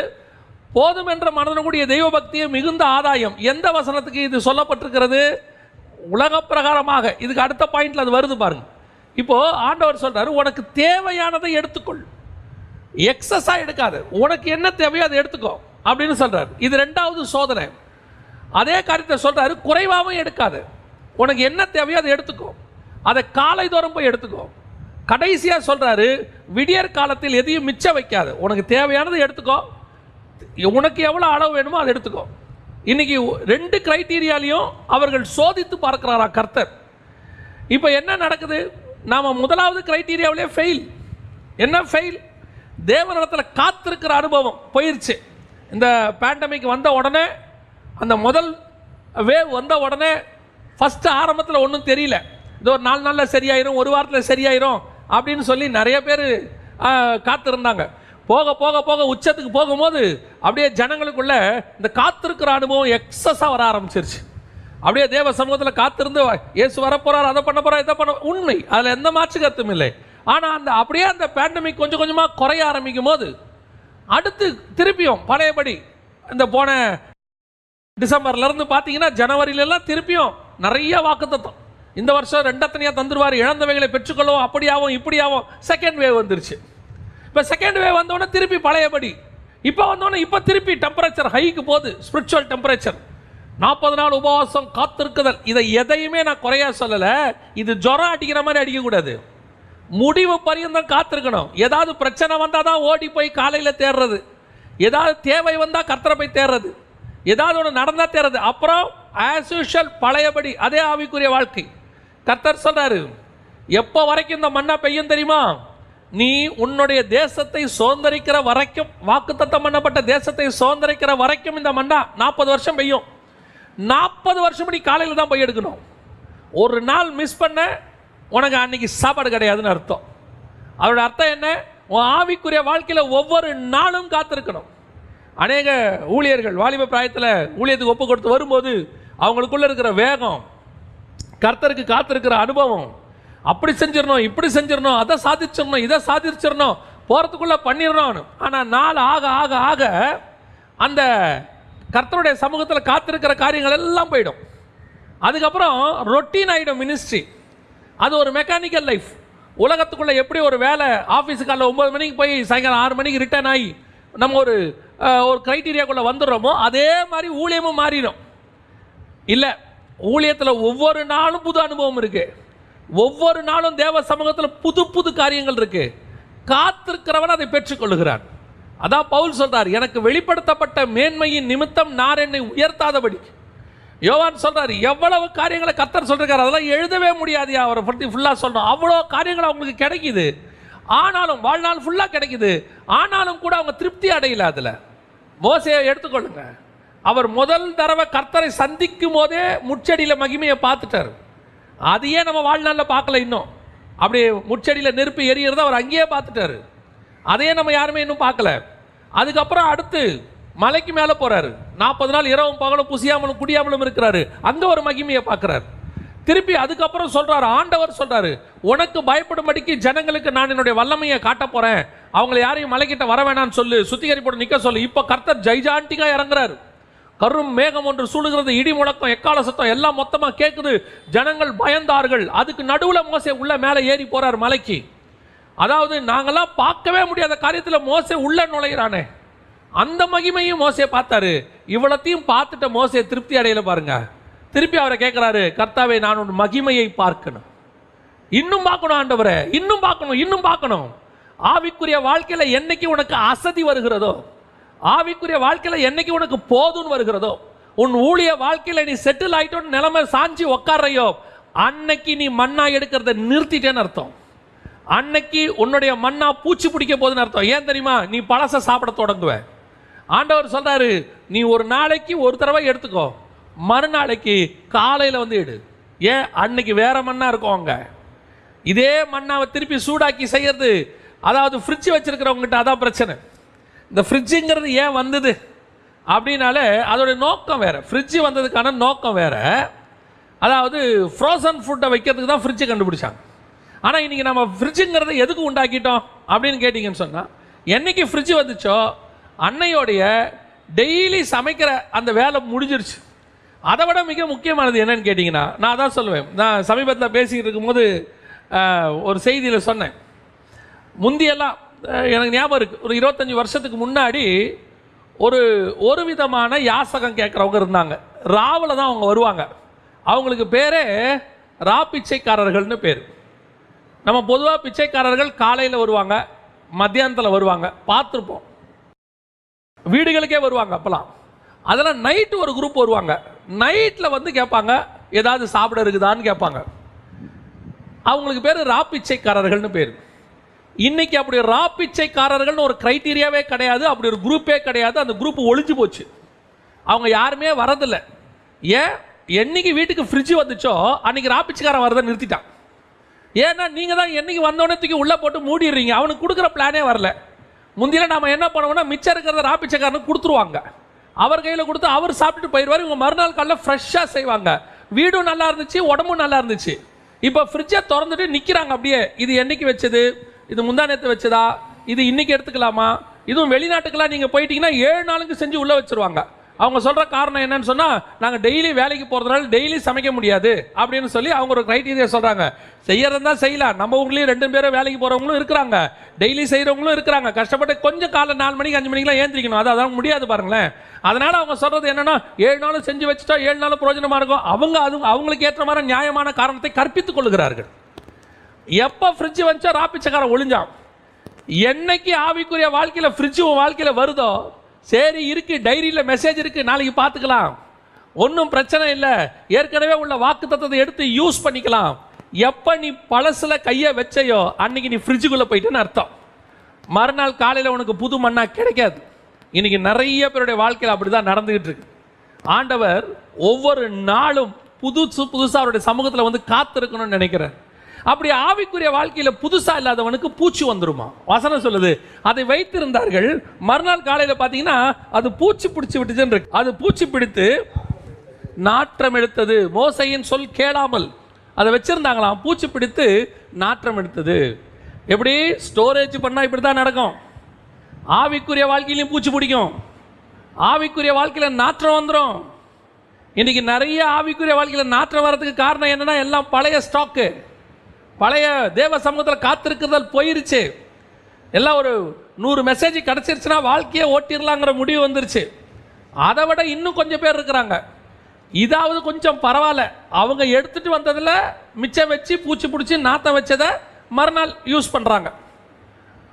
போதும் என்ற மனதனுடைய தெய்வ பக்தியை மிகுந்த ஆதாயம். எந்த வசனத்துக்கு இது சொல்லப்பட்டிருக்கிறது? உலக பிரகாரமாக. இதுக்கு அடுத்த பாயிண்ட்ல அது வருது பாருங்க. இப்போ ஆண்டவர் சொல்றாரு, உனக்கு தேவையானதை எடுத்துக்கொள், எக்ஸஸா எடுக்காது, உனக்கு என்ன தேவையோ அதை எடுத்துக்கோ அப்படின்னு சொல்றாரு. இது 2வது சோதனை. அதே காரியத்தை சொல்றாரு, குறைவாகவும் எடுக்காது, உனக்கு என்ன தேவையோ அதை எடுத்துக்கோ, அதை காலை தோறும் போய் எடுத்துக்கோ. கடைசியா சொல்றாரு, விடியற் காலத்தில் எதையும் மிச்சம் வைக்காது, உனக்கு தேவையானதை எடுத்துக்கோ, உனக்கு எவ்வளவு அளவு வேணுமோ அதை எடுத்துக்கோ. இன்னைக்கு 2 கிரைட்டீரியாலையும் அவர்கள் சோதித்து பார்க்கிறாரா கர்த்தர். இப்போ என்ன நடக்குது, நாம 1வது கிரைட்டீரியாவிலே ஃபெயில். என்ன ஃபெயில்? தேவனிடத்தில் காத்திருக்கிற அனுபவம் போயிருச்சு. இந்த பேண்டமிக் வந்த உடனே, அந்த முதல் வேவ் வந்த உடனே ஃபர்ஸ்ட் ஆரம்பத்தில் ஒன்றும் தெரியல, இது ஒரு 4 நாளில் சரியாயிரும், ஒரு வாரத்தில் சரியாயிரும் அப்படின்னு சொல்லி நிறைய பேர் காத்திருந்தாங்க. போக போக போக உச்சத்துக்கு போகும்போது அப்படியே ஜனங்களுக்குள்ள இந்த காத்திருக்கிற அனுபவம் எக்ஸஸாக வர ஆரம்பிச்சிருச்சு. அப்படியே தேவ சமூகத்தில் காத்திருந்து இயேசு வரப்போறார், அதை பண்ண போறார், இதை பண்ண, உண்மை, அதில் எந்த மாற்று கருத்தும் இல்லை. ஆனால் அப்படியே அந்த பேண்டமிக் கொஞ்சம் கொஞ்சமாக குறைய ஆரம்பிக்கும் போது அடுத்து திருப்பியும் பழையபடி இந்த போன டிசம்பர்லேருந்து பார்த்தீங்கன்னா ஜனவரியிலலாம் திருப்பியும் நிறைய வாக்குத்தத்தம், இந்த வருஷம் 2 தந்துருவார், இழந்தவைகளை பெற்றுக்கொள்வோம், அப்படியாவும் இப்படியாவும். செகண்ட் வேவ் வந்துருச்சு. இப்போ செகண்ட் வேவ் வந்தோடனே திருப்பி பழையபடி, இப்போ வந்தோடனே இப்போ திருப்பி டெம்பரேச்சர் ஹைக்கு போகுது. ஸ்பிரிச்சுவல் டெம்பரேச்சர் 40 நாள் உபவாசம் காத்திருக்குதல், இதை எதையுமே நான் குறையா சொல்லலை. இது ஜுரம் அடிக்கிற மாதிரி அடிக்கக்கூடாது, முடிவு பரியந்தம் காத்திருக்கணும். ஏதாவது பிரச்சனை வந்தால் தான் ஓடி போய் காலையில் தேடுறது, ஏதாவது தேவை வந்தால் கர்த்தரை போய் தேடுறது, ஏதாவது ஒன்று நடந்தால் தேடுறது. அப்புறம் ஆஸ் யூஷுவல் பழையபடி அதே ஆவிக்குரிய வாழ்க்கை. கர்த்தர் சொல்றாரு, எப்போ வரைக்கும் இந்த மண்ணா பெய்யும் தெரியுமா? நீ உன்னுடைய தேசத்தை சுதந்திரிக்கிற வரைக்கும், வாக்குத்தத்தம் பண்ணப்பட்ட தேசத்தை சுதந்திரிக்கிற வரைக்கும் இந்த மண்ணா 40 வருஷம் பெய்யும். 40 வருஷம் நீ காலையில் தான் போய் எடுக்கணும். ஒரு நாள் மிஸ் பண்ண உனக்கு அன்னைக்கு சாப்பாடு கிடையாதுன்னு அர்த்தம். அதோட அர்த்தம் என்ன? உன் ஆவிக்குரிய வாழ்க்கையில் ஒவ்வொரு நாளும் காத்திருக்கணும். அநேக ஊழியர்கள் வாலிப பிராயத்தில் ஊழியத்துக்கு ஒப்பு கொடுத்து வரும்போது அவங்களுக்குள்ள இருக்கிற வேகம், கர்த்தருக்கு காத்திருக்கிற அனுபவம், அப்படி செஞ்சிடணும், இப்படி செஞ்சிடணும், அதை சாதிச்சிடணும், இதை சாதிச்சிடணும், போகிறதுக்குள்ளே பண்ணிடணும். ஆனால் நாள் ஆக ஆக ஆக அந்த கர்த்தருடைய சமூகத்தில் காத்திருக்கிற காரியங்கள் எல்லாம் போயிடும். அதுக்கப்புறம் ரொட்டீன் ஆகிடும் மினிஸ்ட்ரி. அது ஒரு மெக்கானிக்கல் லைஃப். உலகத்துக்குள்ளே எப்படி ஒரு வேலை, ஆஃபீஸுக்கு காலைல 9 மணிக்கு போய் சாயங்காலம் 6 மணிக்கு ரிட்டர்ன் ஆகி நம்ம ஒரு க்ரைட்டீரியாக்குள்ளே வந்துடுறோமோ அதே மாதிரி ஊழியமும் மாறிடும். இல்லை, ஊழியத்தில் ஒவ்வொரு நாளும் புது அனுபவம் இருக்குது, ஒவ்வொரு நாளும் தேவ சமூகத்தில் புது புது காரியங்கள் இருக்குது. காத்திருக்கிறவன் அதை பெற்றுக்கொள்ளுகிறான். அதான் பவுல் சொல்றார், எனக்கு வெளிப்படுத்தப்பட்ட மேன்மையின் நிமித்தம் நான் என்னை உயர்த்தாதபடி. யோவான் சொல்றார், எவ்வளவு காரியங்களை கர்த்தர் சொல்றாரு, அதெல்லாம் எழுதவே முடியாது, அவரை பற்றி ஃபுல்லாக சொல்றோம். அவ்வளோ காரியங்கள் அவங்களுக்கு கிடைக்குது, ஆனாலும் வாழ்நாள் ஃபுல்லாக கிடைக்குது, ஆனாலும் கூட அவங்க திருப்தி அடையல. அதில் மோசேயை எடுத்துக்கொள்ளுங்க, அவர் முதல் தடவை கர்த்தரை சந்திக்கும் போதே முச்செடியில் மகிமையை பார்த்துட்டார். அதையே நம்ம வாழ்நாளில் பார்க்கல இன்னும். அப்படியே முச்செடியில் நெருப்பு எரியறத அவர் அங்கேயே பார்த்துட்டாரு, அதையே நம்ம யாருமே இன்னும் பார்க்கல. அதுக்கப்புறம் அடுத்து மலைக்கு மேலே போறாரு, 40 நாள் இரவும் பகலும் புசியாமலும் குடியாமலும் இருக்கிறாரு, அங்கே ஒரு மகிமையை பார்க்குறாரு. திருப்பி அதுக்கப்புறம் சொல்றாரு, ஆண்டவர் சொல்றாரு, உனக்கு பயப்படும்படிக்கு ஜனங்களுக்கு நான் என்னுடைய வல்லமையை காட்ட போறேன், அவங்களை யாரையும் மலைக்கிட்ட வர வேணான்னு சொல்லு, சுத்திகரிப்போடு நிற்க சொல்லு. இப்போ கர்த்தர் ஜெய்ஜாண்டிகா இறங்குறாரு. கரும் மேகம் ஒன்று சூடுகிறது, இடி முழக்கம், எக்கால சத்தம் எல்லாம் மொத்தமா கேட்குது. ஜனங்கள் பயந்தார்கள். அதுக்கு நடுவில் மோசே உள்ள மேலே ஏறி போறார் மலைக்கு. அதாவது நாங்கெல்லாம் பார்க்கவே முடியாத காரியத்தில் மோசே உள்ள நுழைகிறானே, அந்த மகிமையும் மோசே பார்த்தாரு. இவ்வளத்தையும் பார்த்துட்ட மோசே திருப்தி அடையல பாருங்க. திருப்பி அவரை கேட்கிறாரு, கர்த்தாவே நான் உன் மகிமையை பார்க்கணும், இன்னும் பார்க்கணும் ஆண்டவரே, இன்னும் பார்க்கணும், இன்னும் பார்க்கணும். ஆவிக்குரிய வாழ்க்கையில என்னைக்கு உனக்கு அசதி வருகிறதோ, ஆவிக்குரிய வாழ்க்கையில என்னைக்கு உனக்கு போதும்னு வருகிறதோ, உன் ஊழிய வாழ்க்கையில நீ செட்டில் ஆயிட்டோன்னு நிலைமை சாஞ்சி உக்காரையோ, அன்னைக்கு நீ மண்ணா எடுக்கிறத நிறுத்திட்டேன்னு அர்த்தம். அன்னைக்கு உன்னுடைய மண்ணா பூச்சி பிடிக்க போதுன்னு அர்த்தம். ஏன் தெரியுமா? நீ பழச சாப்பிட தொடங்குவ. ஆண்டவர் சொல்றாரு, நீ ஒரு நாளைக்கு ஒரு தடவை எடுத்துக்கோ, மறுநாளைக்கு காலையில் வந்து எடு. ஏன்? அன்னைக்கு வேற மண்ணா இருக்கும். அங்க இதே மண்ணாவை திருப்பி சூடாக்கி செய்யறது, அதாவது ஃப்ரிட்ஜ் வச்சிருக்கிறவங்ககிட்ட அதான் பிரச்சனை. இந்த ஃப்ரிட்ஜுங்கிறது ஏன் வந்தது அப்படின்னாலே அதோடைய நோக்கம் வேற, ஃப்ரிட்ஜ் வந்ததுக்கான நோக்கம் வேற. அதாவது ஃப்ரோசன் ஃபுட்டை வைக்கிறதுக்கு தான் ஃப்ரிட்ஜை கண்டுபிடிச்சாங்க. ஆனால் இன்றைக்கி நம்ம ஃப்ரிட்ஜுங்கிறத எதுக்கு உண்டாக்கிட்டோம் அப்படின்னு கேட்டிங்கன்னு சொன்னால், என்னைக்கு ஃப்ரிட்ஜ் வந்துச்சோ அன்னையோடைய டெய்லி சமைக்கிற அந்த வேலை முடிஞ்சிருச்சு. அதை விட மிக முக்கியமானது என்னன்னு கேட்டிங்கன்னா, நான் தான் சொல்லுவேன். நான் சமீபத்தில் பேசிக்கிட்டு இருக்கும்போது ஒரு செய்தியில் சொன்னேன், முந்தியெல்லாம் எனக்கு ஞாபகம் இருக்குது, ஒரு 25 வருஷத்துக்கு முன்னாடி ஒரு விதமான யாசகம் கேட்குறவங்க இருந்தாங்க. ராவில் தான் அவங்க வருவாங்க. அவங்களுக்கு பேரே ரா பிச்சைக்காரர்கள்னு பேர். நம்ம பொதுவாக பிச்சைக்காரர்கள் காலையில் வருவாங்க, மத்தியானத்தில் வருவாங்க, பார்த்துருப்போம். வீடுகளுக்கே வருவாங்க அப்போலாம். அதெல்லாம் நைட்டு ஒரு குரூப் வருவாங்க. நைட்டில் வந்து கேட்பாங்க, ஏதாவது சாப்பிட இருக்குதான்னு கேட்பாங்க. அவங்களுக்கு பேர் ரா பிச்சைக்காரர்கள்னு பேர். இன்னைக்கு அப்படி ரா பிச்சைக்காரர்கள்னு ஒரு கிரைட்டீரியாவே கிடையாது, அப்படி ஒரு குரூப்பே கிடையாது. அந்த குரூப் ஒழிஞ்சு போச்சு. அவங்க யாருமே வரதில்லை. ஏன்? என்னைக்கு வீட்டுக்கு ஃப்ரிட்ஜ் வந்துச்சோ அன்னைக்கு ரா பிச்சைக்காரன் வரதை நிறுத்திட்டான். ஏன்னா நீங்கள் தான் என்னைக்கு வந்தோடனே தூக்கி உள்ளே போட்டு மூடிடுறீங்க. அவனுக்கு கொடுக்குற பிளானே வரல. முந்தியில நாம என்ன பண்ணுவோம்னா மிச்சம் இருக்கிறத ராப்பிச்சக்காரனுக்கு கொடுத்துருவாங்க. அவர் கையில் கொடுத்து அவர் சாப்பிட்டுட்டு போயிடுவார். இவங்க மறுநாள் காலையில் ஃப்ரெஷ்ஷாக செய்வாங்க. வீடும் நல்லா இருந்துச்சு, உடம்பும் நல்லா இருந்துச்சு. இப்போ ஃப்ரிட்ஜை திறந்துட்டு நிற்கிறாங்க அப்படியே. இது என்னைக்கு வச்சது, இது முந்தா நேற்று வச்சதா, இது இன்னைக்கு எடுத்துக்கலாமா? இதுவும் வெளிநாட்டுக்கெல்லாம் நீங்கள் போயிட்டீங்கன்னா 7 நாளுக்கு செஞ்சு உள்ளே வச்சுருவாங்க. அவங்க சொல்கிற காரணம் என்னன்னு சொன்னால், நாங்கள் டெய்லி வேலைக்கு போகிறதுனால டெய்லி சமைக்க முடியாது அப்படின்னு சொல்லி அவங்க ஒரு க்ரைட்டீரியா சொல்கிறாங்க. செய்யறது தான் செய்யலாம். நம்ம ஊர்லேயும் 2 பேரும் வேலைக்கு போகிறவங்களும் இருக்கிறாங்க, டெய்லி செய்கிறவங்களும் இருக்கிறாங்க. கஷ்டப்பட்டு கொஞ்சம் காலை 4 மணிக்கு 5 மணிக்கெலாம் ஏந்திரிக்கணும். அதான் முடியாது பாருங்களேன். அதனால் அவங்க சொல்கிறது என்னென்னா, 7 நாளும் செஞ்சு வச்சுட்டா 7 நாளும் பிரயோஜனமாக இருக்கும். அவங்களுக்கு ஏற்ற மாதிரி நியாயமான காரணத்தை கற்பித்துக் கொள்ளுகிறார்கள். எப்போ ஃப்ரிட்ஜ் வச்சா ராப்பிச்சக்காரன் ஒளிஞ்சான். என்னைக்கு ஆவிக்குரிய வாழ்க்கையில் ஃப்ரிட்ஜ் வாழ்க்கையில் வருதோ, சரி இருக்கு, டைரியில் மெசேஜ் இருக்கு, நாளைக்கு பார்த்துக்கலாம், ஒன்றும் பிரச்சனை இல்லை, ஏற்கனவே உள்ள வாக்கு தத்துவத்தை எடுத்து யூஸ் பண்ணிக்கலாம். எப்போ நீ பழசுல கையை வச்சையோ அன்னைக்கு நீ ஃப்ரிட்ஜுக்குள்ளே போயிட்டேன்னு அர்த்தம். மறுநாள் காலையில் உனக்கு புது மண்ணா கிடைக்காது. இன்னைக்கு நிறைய பேருடைய வாழ்க்கையில் அப்படி தான் நடந்துகிட்டு இருக்கு. ஆண்டவர் ஒவ்வொரு நாளும் புதுசாக அவருடைய சமூகத்தில் வந்து காத்திருக்கணும்னு நினைக்கிறேன். அப்படி ஆவிக்குரிய வாழ்க்கையில் புதுசாக இல்லாதவனுக்கு பூச்சி வந்துருமா? வசனம் சொல்லுது, அதை வைத்திருந்தார்கள், மறுநாள் காலையில் பார்த்தீங்கன்னா அது பூச்சி பிடிச்சி விட்டுச்சுன்னு இருக்கு. அது பூச்சி பிடித்து நாற்றம் எடுத்தது. மோசையின் சொல் கேளாமல் அதை வச்சிருந்தாங்களாம், பூச்சி பிடித்து நாற்றம் எடுத்தது. எப்படி ஸ்டோரேஜ் பண்ணால் இப்படி தான் நடக்கும். ஆவிக்குரிய வாழ்க்கையிலையும் பூச்சி பிடிக்கும், ஆவிக்குரிய வாழ்க்கையில் நாற்றம் வந்துடும். இன்னைக்கு நிறைய ஆவிக்குரிய வாழ்க்கையில் நாற்றம் வர்றதுக்கு காரணம் என்னன்னா, எல்லாம் பழைய ஸ்டாக்கு, பழைய தேவ சமூகத்தில் காத்திருக்கிறதால் போயிருச்சு. எல்லாம் ஒரு 100 மெசேஜ் கிடச்சிருச்சுன்னா வாழ்க்கையை ஓட்டிடலாங்கிற முடிவு வந்துருச்சு. அதை விட இன்னும் கொஞ்சம் பேர் இருக்கிறாங்க, இதாவது கொஞ்சம் பரவாயில்ல, அவங்க எடுத்துட்டு வந்ததில் மிச்சம் வச்சு பூச்சி பிடிச்சி நாற்றம் வச்சதை மறுநாள் யூஸ் பண்ணுறாங்க.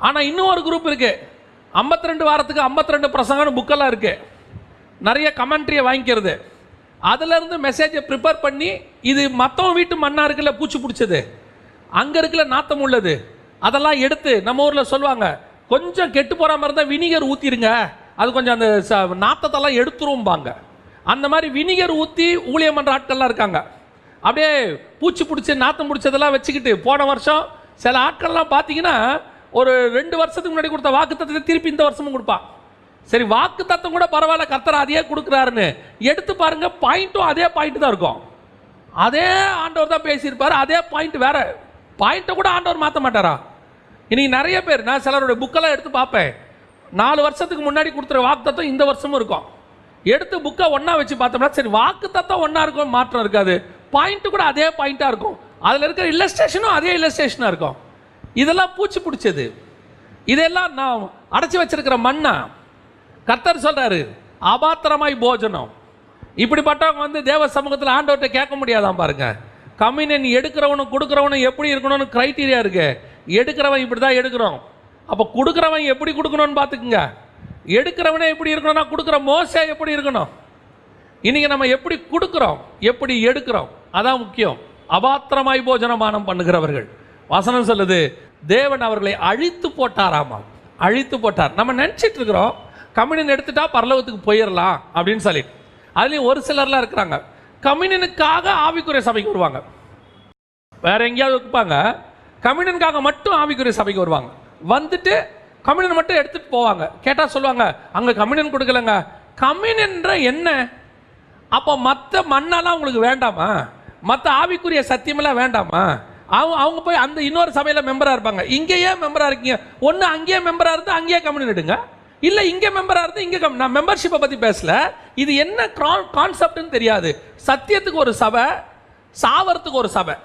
ஆனால் இன்னும் ஒரு குரூப் இருக்கு, 52 வாரத்துக்கு 52 பிரசங்கம்னு புக்கெல்லாம் இருக்கு, நிறைய கமெண்ட்ரியை வாங்கிக்கிறது, அதுலேருந்து மெசேஜை ப்ரிப்பேர் பண்ணி, இது மற்றவங்க வீட்டு மண்ணா இருக்குல்ல பூச்சி பிடிச்சது, அங்கே இருக்குல்ல நாத்தம் உள்ளது, அதெல்லாம் எடுத்து நம்ம ஊரில் சொல்லுவாங்க, கொஞ்சம் கெட்டு போகிற மாதிரி தான் வினிகர் ஊற்றிடுங்க, அது கொஞ்சம் அந்த நாத்தத்தெல்லாம் எடுத்துருவாங்க. அந்த மாதிரி வினிகர் ஊற்றி ஊழியம் பண்ணுற ஆட்கள்லாம் இருக்காங்க. அப்படியே பூச்சி பிடிச்சி நாத்தம் பிடிச்சதெல்லாம் வச்சுக்கிட்டு போன வருஷம் சில ஆட்கள்லாம் பார்த்தீங்கன்னா ஒரு 2 வருஷத்துக்கு முன்னாடி கொடுத்த வாக்கு தத்துவத்தை திருப்பி இந்த வருஷமும் கொடுப்பான். சரி, வாக்கு தத்துவம் கூட பரவாயில்ல, கர்த்தர் அதையே கொடுக்குறாருன்னு எடுத்து பாருங்க, பாயிண்ட்டும் அதே பாயிண்ட் தான் இருக்கும். அதே ஆண்டவர் தான் பேசியிருப்பார், அதே பாயிண்ட் வேற, பாயிண்ட்டை கூட ஆண்டவர் மாற்ற மாட்டாரா? இன்னைக்கு நிறைய பேர், நான் சிலருடைய புக்கெல்லாம் எடுத்து பார்ப்பேன், 4 வருஷத்துக்கு முன்னாடி கொடுத்துற வாக்கு தத்துவம் இந்த வருஷமும் இருக்கும். எடுத்து புக்கை ஒன்றா வச்சு பார்த்தோம்னா, சரி வாக்கு தத்துவம் ஒன்றா இருக்கும், மாற்றம் இருக்காது, பாயிண்ட்டு கூட அதே பாயிண்ட்டாக இருக்கும், அதில் இருக்கிற இல்லஸ்ட்ரேஷனும் அதே இல்லஸ்ட்ரேஷனாக இருக்கும். இதெல்லாம் பூச்சி பிடிச்சது, இதெல்லாம் நான் அடைச்சி வச்சிருக்கிற மண்ணா. கர்த்தர் சொல்கிறாரு, அபாத்திரமாய் போஜனம். இப்படிப்பட்டவங்க வந்து தேவ சமூகத்தில் ஆண்டவர்கிட்ட கேட்க முடியாதான் பாருங்க. கம்யூனியன் எடுக்கிறவனும் கொடுக்குறவனும் எப்படி இருக்கணும்னு க்ரைட்டீரியா இருக்கு. எடுக்கிறவன் இப்படி தான் எடுக்கிறோம், அப்போ கொடுக்குறவன் எப்படி கொடுக்கணும்னு பார்த்துக்குங்க. எடுக்கிறவனே எப்படி இருக்கணும்னா கொடுக்குற மோசே எப்படி இருக்கணும். இன்னைக்கு நம்ம எப்படி கொடுக்குறோம், எப்படி எடுக்கிறோம், அதான் முக்கியம். அபாத்திரமாய் போஜனமானம் பண்ணுகிறவர்கள், வசனம் சொல்லுது, தேவன் அவர்களை அழித்து போட்டாராமா. அழித்து போட்டார். நம்ம நினச்சிட்டு இருக்கிறோம் கம்யூனியன் எடுத்துட்டா பரலோகத்துக்கு போயிடலாம் அப்படின்னு சொல்லி. அதுலேயும் ஒரு சிலர்லாம் இருக்கிறாங்க, கம்யூனியனுக்காக ஆவிக்குரிய சபைக்கு வருவாங்க, வேற எங்கேயாவது வைப்பாங்க, கம்யூனியனுக்காக மட்டும் ஆவிக்குரிய சபைக்கு வருவாங்க. வந்துட்டு கம்யூனியன் மட்டும் எடுத்துகிட்டு போவாங்க. கேட்டால் சொல்லுவாங்க, அங்கே கம்யூனியன் கொடுக்கலங்க. கம்யூனியன்ற என்ன? அப்போ மற்ற மண்ணெல்லாம் உங்களுக்கு வேண்டாமா? மற்ற ஆவிக்குரிய சத்தியமெல்லாம் வேண்டாமா? அவங்க போய் அந்த இன்னொரு சபையில் மெம்பராக இருப்பாங்க, இங்கேயே மெம்பராக இருக்கீங்க. ஒன்று அங்கேயே மெம்பராக இருந்து அங்கேயே கம்யூனியன் எடுங்க, இல்லை இங்கே மெம்பராக இருந்து இங்கே நான் மெம்பர்ஷிப்பை பற்றி பேசல, இது என்ன கான்செப்ட்னு தெரியாது. சத்தியத்துக்கு ஒரு சபை, சாவரத்துக்கு ஒரு சபை.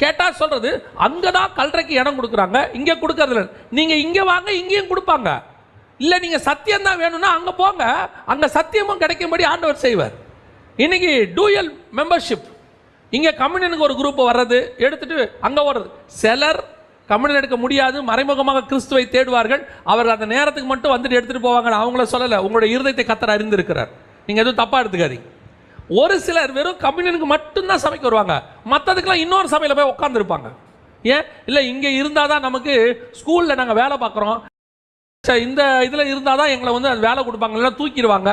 கேட்டால் சொல்கிறது, அங்கே தான் கல்றைக்கு இடம் கொடுக்குறாங்க, இங்கே கொடுக்கறதில்ல. நீங்கள் இங்கே வாங்க, இங்கேயும் கொடுப்பாங்க. இல்லை நீங்கள் சத்தியம் தான் வேணும்னா அங்கே போங்க, அங்கே சத்தியமும் கிடைக்கும்படி ஆண்டவர் செய்வார். இன்னைக்கு டூயல் மெம்பர்ஷிப், இங்கே கம்யூனியனுக்கு ஒரு குரூப் வர்றது எடுத்துட்டு அங்கே வர்றது. சிலர் கம்யூனியன் எடுக்க முடியாது, மறைமுகமாக கிறிஸ்துவை தேடுவார்கள், அவர்கள் அந்த நேரத்துக்கு மட்டும் வந்துட்டு எடுத்துகிட்டு போவாங்க. அவங்கள சொல்லலை, உங்களுடைய இருதயத்தை கர்த்தர் அறிந்திருக்கிறார், நீங்கள் எதுவும் தப்பாக எடுத்துக்காதீங்க. ஒரு சிலர் வெறும் கம்யூனியனுக்கு மட்டும்தான் சபைக்கு வருவாங்க, மற்றதுக்கெல்லாம் இன்னொரு சபையில் போய் உட்காந்துருப்பாங்க. ஏன் இல்லை, இங்கே இருந்தால் தான் நமக்கு ஸ்கூலில் நாங்கள் வேலை பார்க்குறோம், இந்த இதில் இருந்தால் தான் எங்களை வந்து வேலை கொடுப்பாங்க, இல்லைன்னா தூக்கிடுவாங்க,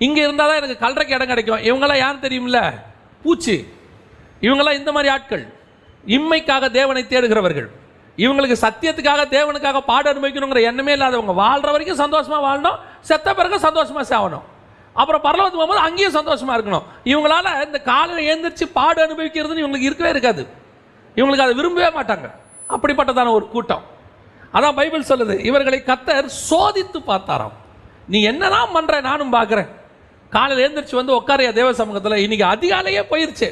இங்கே இருந்தால் தான் எனக்கு கல்றைக்கு இடம் கிடைக்கும். இவங்கெல்லாம் யாரும் தெரியுமில்ல, பூச்சி. இவங்கெல்லாம் இந்த மாதிரி ஆட்கள், இம்மைக்காக தேவனை தேடுகிறவர்கள். இவங்களுக்கு சத்தியத்துக்காக தேவனுக்காக பாடு அனுபவிக்கணுங்கிற எண்ணமே இல்லாதவங்க. வாழ்கிற வரைக்கும் சந்தோஷமாக வாழணும், செத்த பிறகு சந்தோஷமாக சாகணும், அப்புறம் பரலோகத்துக்கு போகும்போது அங்கேயும் சந்தோஷமாக இருக்கணும். இவங்களால இந்த காலையில் எழுந்திரிச்சு பாடு அனுபவிக்கிறதுன்னு இவங்களுக்கு இருக்கவே இருக்காது. இவங்களுக்கு அதை விரும்பவே மாட்டாங்க. அப்படிப்பட்டதான ஒரு கூட்டம். அதான் பைபிள் சொல்லுது, இவர்களை கர்த்தர் சோதித்து பார்த்தாராம். நீ என்னதான் பண்ணுற, நானும் பார்க்குறேன். காலையில் எழுந்திரிச்சு வந்து உட்காரையா தேவ சமூகத்தில். இன்றைக்கி அதிகாலையே போயிடுச்சு.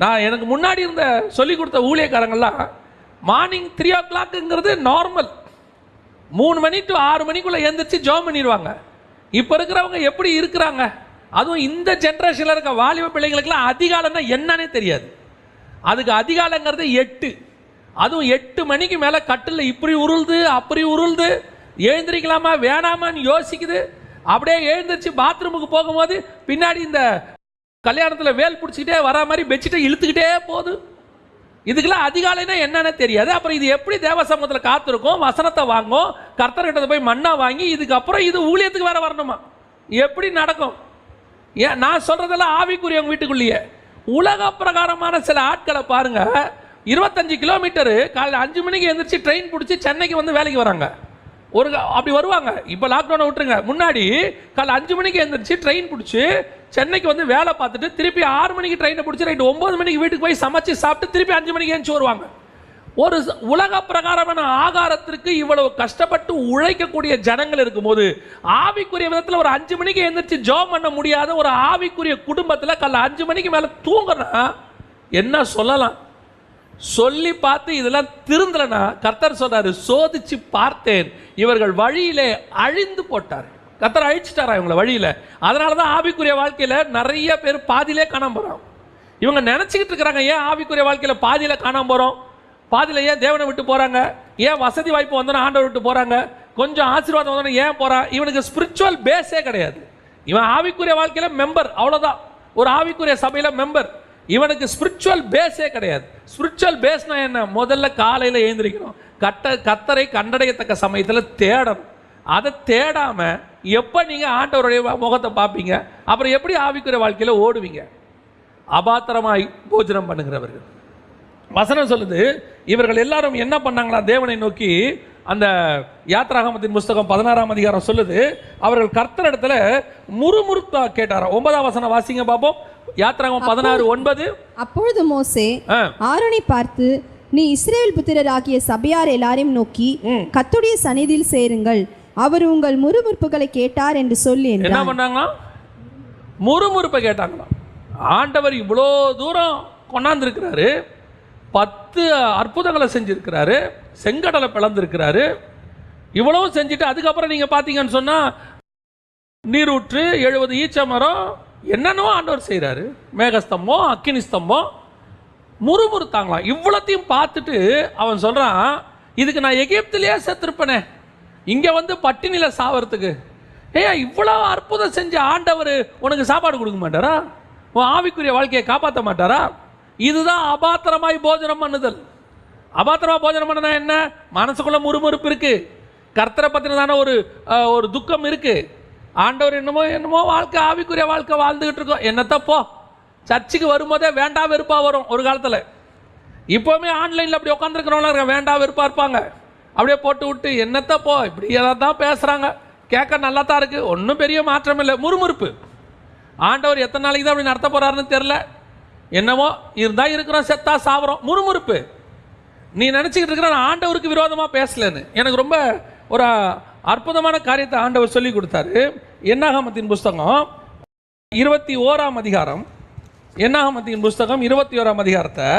நான் எனக்கு முன்னாடி இருந்த சொல்லிக் கொடுத்த ஊழியக்காரங்கள்லாம் மார்னிங் 3 o'clockங்கிறது நார்மல். 3 மணி டு 6 மணிக்குள்ளே எழுந்திரிச்சு ஜாப் பண்ணிடுவாங்க. இப்போ இருக்கிறவங்க எப்படி இருக்கிறாங்க? அதுவும் இந்த ஜென்ரேஷனில் இருக்க வாலிப பிள்ளைங்களுக்குலாம் அதிகாலைன்னா என்னன்னே தெரியாது. அதுக்கு அதிகாலைங்கிறது 8, அதுவும் 8 மணிக்கு மேலே கட்டில் இப்படி உருளுது அப்படி உருளுது, எழுந்திரிக்கலாமா வேணாமான்னு யோசிக்குது. அப்படியே எழுந்திரிச்சு பாத்ரூமுக்கு போகும்போது பின்னாடி இந்த கல்யாணத்தில் வேல் பிடிச்சிக்கிட்டே வர மாதிரி பெட்ஷீட்டை இழுத்துக்கிட்டே போகுது. இதுக்கெல்லாம் அதிகாலைன்னா என்னன்னு தெரியாது. அப்புறம் இது எப்படி தேவ சமூகத்தில் காத்திருக்கும், வசனத்தை வாங்கும், கர்த்தர்கிட்ட போய் மண்ணா வாங்கி இதுக்கப்புறம் இது ஊழியத்துக்கு வேற வரணுமா? எப்படி நடக்கும்? ஏன் நான் சொல்றதெல்லாம் ஆவிக்குரியவங்க வீட்டுக்குள்ளேயே. உலக பிரகாரமான சில ஆட்களை பாருங்க, 25 கிலோமீட்டரு காலையில் 5 மணிக்கு எழுந்திரிச்சு ட்ரெயின் பிடிச்சி சென்னைக்கு வந்து வேலைக்கு வராங்க. அப்படி வருவாங்க. இப்போ லாக்டவுனை விட்டுருங்க. முன்னாடி காலையில் 5 மணிக்கு எழுந்திரிச்சு ட்ரெயின் பிடிச்சி சென்னைக்கு வந்து வேலை பார்த்துட்டு திருப்பி 6 மணிக்கு ட்ரெயினை பிடிச்சி ரைட்டு 9 மணிக்கு வீட்டுக்கு போய் சமைச்சு சாப்பிட்டு திருப்பி 5 மணிக்கு எழுந்துச்சு வருவாங்க. ஒரு உலக பிரகாரமான ஆகாரத்திற்கு இவ்வளவு கஷ்டப்பட்டு உழைக்கக்கூடிய ஜனங்கள் இருக்கும்போது, ஆவிக்குரிய விதத்தில் ஒரு 5 மணிக்கு எழுந்திரிச்சு ஜாப் பண்ண முடியாத ஒரு ஆவிக்குரிய குடும்பத்தில் காலையில் 5 மணிக்கு மேலே தூங்குறா என்ன சொல்லலாம்? சொல்லி பார்த்து இதெல்லாம் திருந்தலனா கர்த்தர் சொல்றாரு, சோதிச்சு பார்த்தேன், இவர்கள் வழியிலே அழிந்து போட்டார். கர்த்தர் அழிச்சிட்டாரா இவங்களை வழியில. அதனால தான் ஆவிக்குரிய வாழ்க்கையில நிறைய பேர் பாதியிலே காணாம போறோம். இவங்க நினைச்சுக்கிட்டு இருக்கிறாங்க, ஏன் ஆவிக்குரிய வாழ்க்கையில பாதியில காணாம போறோம், பாதியில ஏன் தேவனை விட்டு போறாங்க, ஏன் வசதி வாய்ப்பு வந்தோன்னா ஆண்டவர் விட்டு போறாங்க, கொஞ்சம் ஆசீர்வாதம் வந்தோன்னா ஏன் போறான்? இவனுக்கு ஸ்பிரிச்சுவல் பேஸே கிடையாது. இவன் ஆவிக்குரிய வாழ்க்கையில மெம்பர், அவ்வளவுதான், ஒரு ஆவிக்குரிய சபையில மெம்பர். இவனுக்கு ஸ்பிரிச்சுவல் பேஸே கிடையாது. ஸ்பிரிச்சுவல் பேஸ்னா என்ன? முதல்ல காலையில் எழுந்திரிக்கணும், கர்த்தரை கண்டடையத்தக்க சமயத்தில் தேடணும். அதை தேடாம எப்போ நீங்கள் ஆண்டவருடைய முகத்தை பார்ப்பீங்க? அப்புறம் எப்படி ஆவிக்குரிய வாழ்க்கையில் ஓடுவீங்க? அபாத்திரமாய் போஜனம் பண்ணுகிறவர்கள். வசனம் சொல்லுது, இவர்கள் எல்லாரும் என்ன பண்ணாங்களா தேவனை நோக்கி? அந்த யாத்ராகமத்தின் புஸ்தகம் 16ஆம் அதிகாரம் சொல்லுது, அவர்கள் கர்த்தரிடத்துல முறுமுறுப்பா கேட்டாராம். 9ஆம் வசனம் வாசிங்க பாப்போம். யாத்ராகமம் 16:9. அப்பொழுது மோசே ஆரோனை பார்த்து, நீ இஸ்ரவேல் புத்திரராகிய சபையார் எல்லாரையும் நோக்கி கர்த்தருடைய சந்நிதியில் சேருங்கள், அவர் உங்கள் முறுமுறுப்புகளை கேட்டார் என்று சொல்லி. என்ன பண்ணாங்களா? முறுமுறுப்பை கேட்டாங்களாம். ஆண்டவர் இவ்வளோ தூரம் கொண்டாந்துருக்கிறாரு, 10 அற்புதங்களை செஞ்சிருக்கிறாரு, செங்கடலை பிளந்திருக்கிறாரு, இவ்வளவு செஞ்சுட்டு அதுக்கப்புறம் நீங்க பார்த்தீங்கன்னு சொன்னா நீரூற்று 70 ஈச்ச மரம் என்னென்னவோ ஆண்டவர் செய்கிறாரு, மேகஸ்தம்பம் அக்கினி ஸ்தம்பம். முறுமுறுத்தாங்களாம். இவ்வளோத்தையும் பார்த்துட்டு அவன் சொல்கிறான், இதுக்கு நான் எகிப்திலேயே செத்துருப்பனே, இங்கே வந்து பட்டினியில் சாவறதுக்கு. இவ்வளோ அற்புதம் செஞ்ச ஆண்டவர் உனக்கு சாப்பாடு கொடுக்க மாட்டாரா? உன் ஆவிக்குரிய வாழ்க்கையை காப்பாற்ற மாட்டாரா? இதுதான் அபாத்திரமாய் போஜனம் பண்ணுதல். அபாத்திரமா போஜனம் பண்ணனா என்ன? மனசுக்குள்ள முறுமுறுப்பு இருக்கு, கர்த்தரை பற்றினதான ஒரு துக்கம் இருக்கு. ஆண்டவர் என்னமோ வாழ்க்கை, ஆவிக்குரிய வாழ்க்கை வாழ்ந்துகிட்டு இருக்கோம். என்னத்தப்போ சர்ச்சுக்கு வரும்போதே வேண்டா வெறுப்பா வரும் ஒரு காலத்தில். இப்போவுமே ஆன்லைனில் அப்படி உட்காந்துருக்கிறவங்க வேண்டா வெறுப்பா இருப்பாங்க. அப்படியே போட்டு விட்டு என்னத்தப்போ இப்படி ஏதாவது தான் பேசுகிறாங்க, கேட்க நல்லா தான் இருக்குது, ஒன்றும் பெரிய மாற்றம் இல்லை. முறுமுறுப்பு. ஆண்டவர் எத்தனை நாளைக்கு தான் அப்படி நடத்த போகிறாருன்னு தெரில. என்னமோ இருந்தால் இருக்கிறோம், செத்தா சாவறோம். முறுமுறுப்பு. நீ நினச்சிக்கிட்டு இருக்கிற நான் ஆண்டவருக்கு விரோதமாக பேசலன்னு. எனக்கு ரொம்ப ஒரு அற்புதமான காரியத்தை ஆண்டவர் சொல்லி கொடுத்தாரு. என்னாகமத்தின் புஸ்தகம் 21ஆம் அதிகாரம், என்னாகமத்தின் புஸ்தகம் 21ஆம் அதிகாரத்தை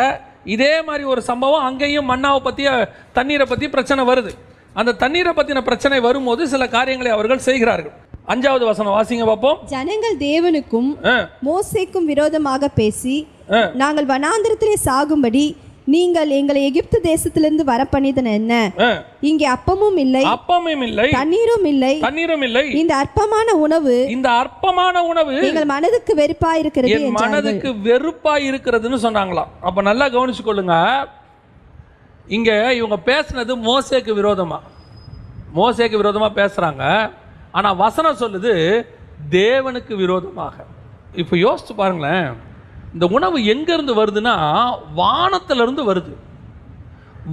இதே மாதிரி ஒரு சம்பவம் அங்கேயும் மன்னாவை பற்றிய தண்ணீரை பற்றி பிரச்சனை வருது. அந்த தண்ணீரை பற்றின பிரச்சனை வரும்போது சில காரியங்களை அவர்கள் செய்கிறார்கள். 5வது வசனம் வாசிங்க பார்ப்போம். ஜனங்கள் தேவனுக்கும் மோசேக்கும் விரோதமாக பேசி, நாங்கள் வனாந்திரத்திலே சாகும்படி நீங்கள் எங்களை எகிப்து தேசத்திலிருந்து வர பண்ணியது என்ன? இங்கே அப்பமும் இல்லை தண்ணீரும் இல்லை. இந்த அற்பமான உணவு எங்கள் மனதுக்கு வெறுப்பா இருக்கிறது, என் மனதுக்கு வெறுப்பா இருக்கிறதுன்னு சொன்னாங்களாம். அப்ப நல்லா கவனிச்சு கொள்ளுங்க. இங்க இவங்க பேசுனது மோசேக்கு விரோதமா பேசுறாங்க. ஆனா வசனம் சொல்லுது தேவனுக்கு விரோதமாக. இப்போ யோசிச்சு பாருங்களேன், இந்த உணவு எங்கேருந்து வருதுன்னா வானத்திலிருந்து வருது.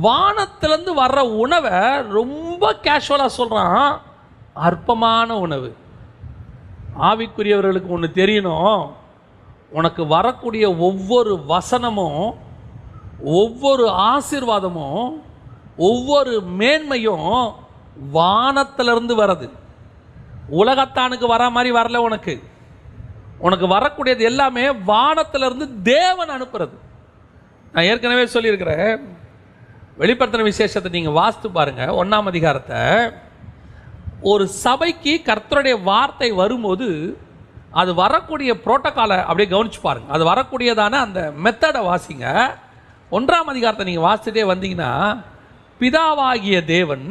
வானத்திலிருந்து வர்ற உணவை ரொம்ப கேஷுவலாக சொல்கிறான், அற்பமான உணவு. ஆவிக்குரியவர்களுக்கு ஒன்று தெரியணும், உனக்கு வரக்கூடிய ஒவ்வொரு வசனமும், ஒவ்வொரு ஆசீர்வாதமும், ஒவ்வொரு மேன்மையும் வானத்திலிருந்து வர்றது. உலகத்தானுக்கு வர மாதிரி வரல. உனக்கு வரக்கூடியது எல்லாமே வானத்திலிருந்து தேவன் அனுப்புறது. நான் ஏற்கனவே சொல்லியிருக்கிறேன், வெளிப்படுத்தின விசேஷத்தை நீங்கள் வாசித்து பாருங்கள், 1ஆம் அதிகாரத்தை. ஒரு சபைக்கு கர்த்தருடைய வார்த்தை வரும்போது அது வரக்கூடிய புரோட்டோகாலை அப்படியே கவனிச்சு பாருங்க. அது வரக்கூடியதான அந்த மெத்தடை வாசிங்க. 1ஆம் அதிகாரத்தை நீங்கள் வாசிச்சுட்டே வந்தீங்கன்னா, பிதாவாகிய தேவன்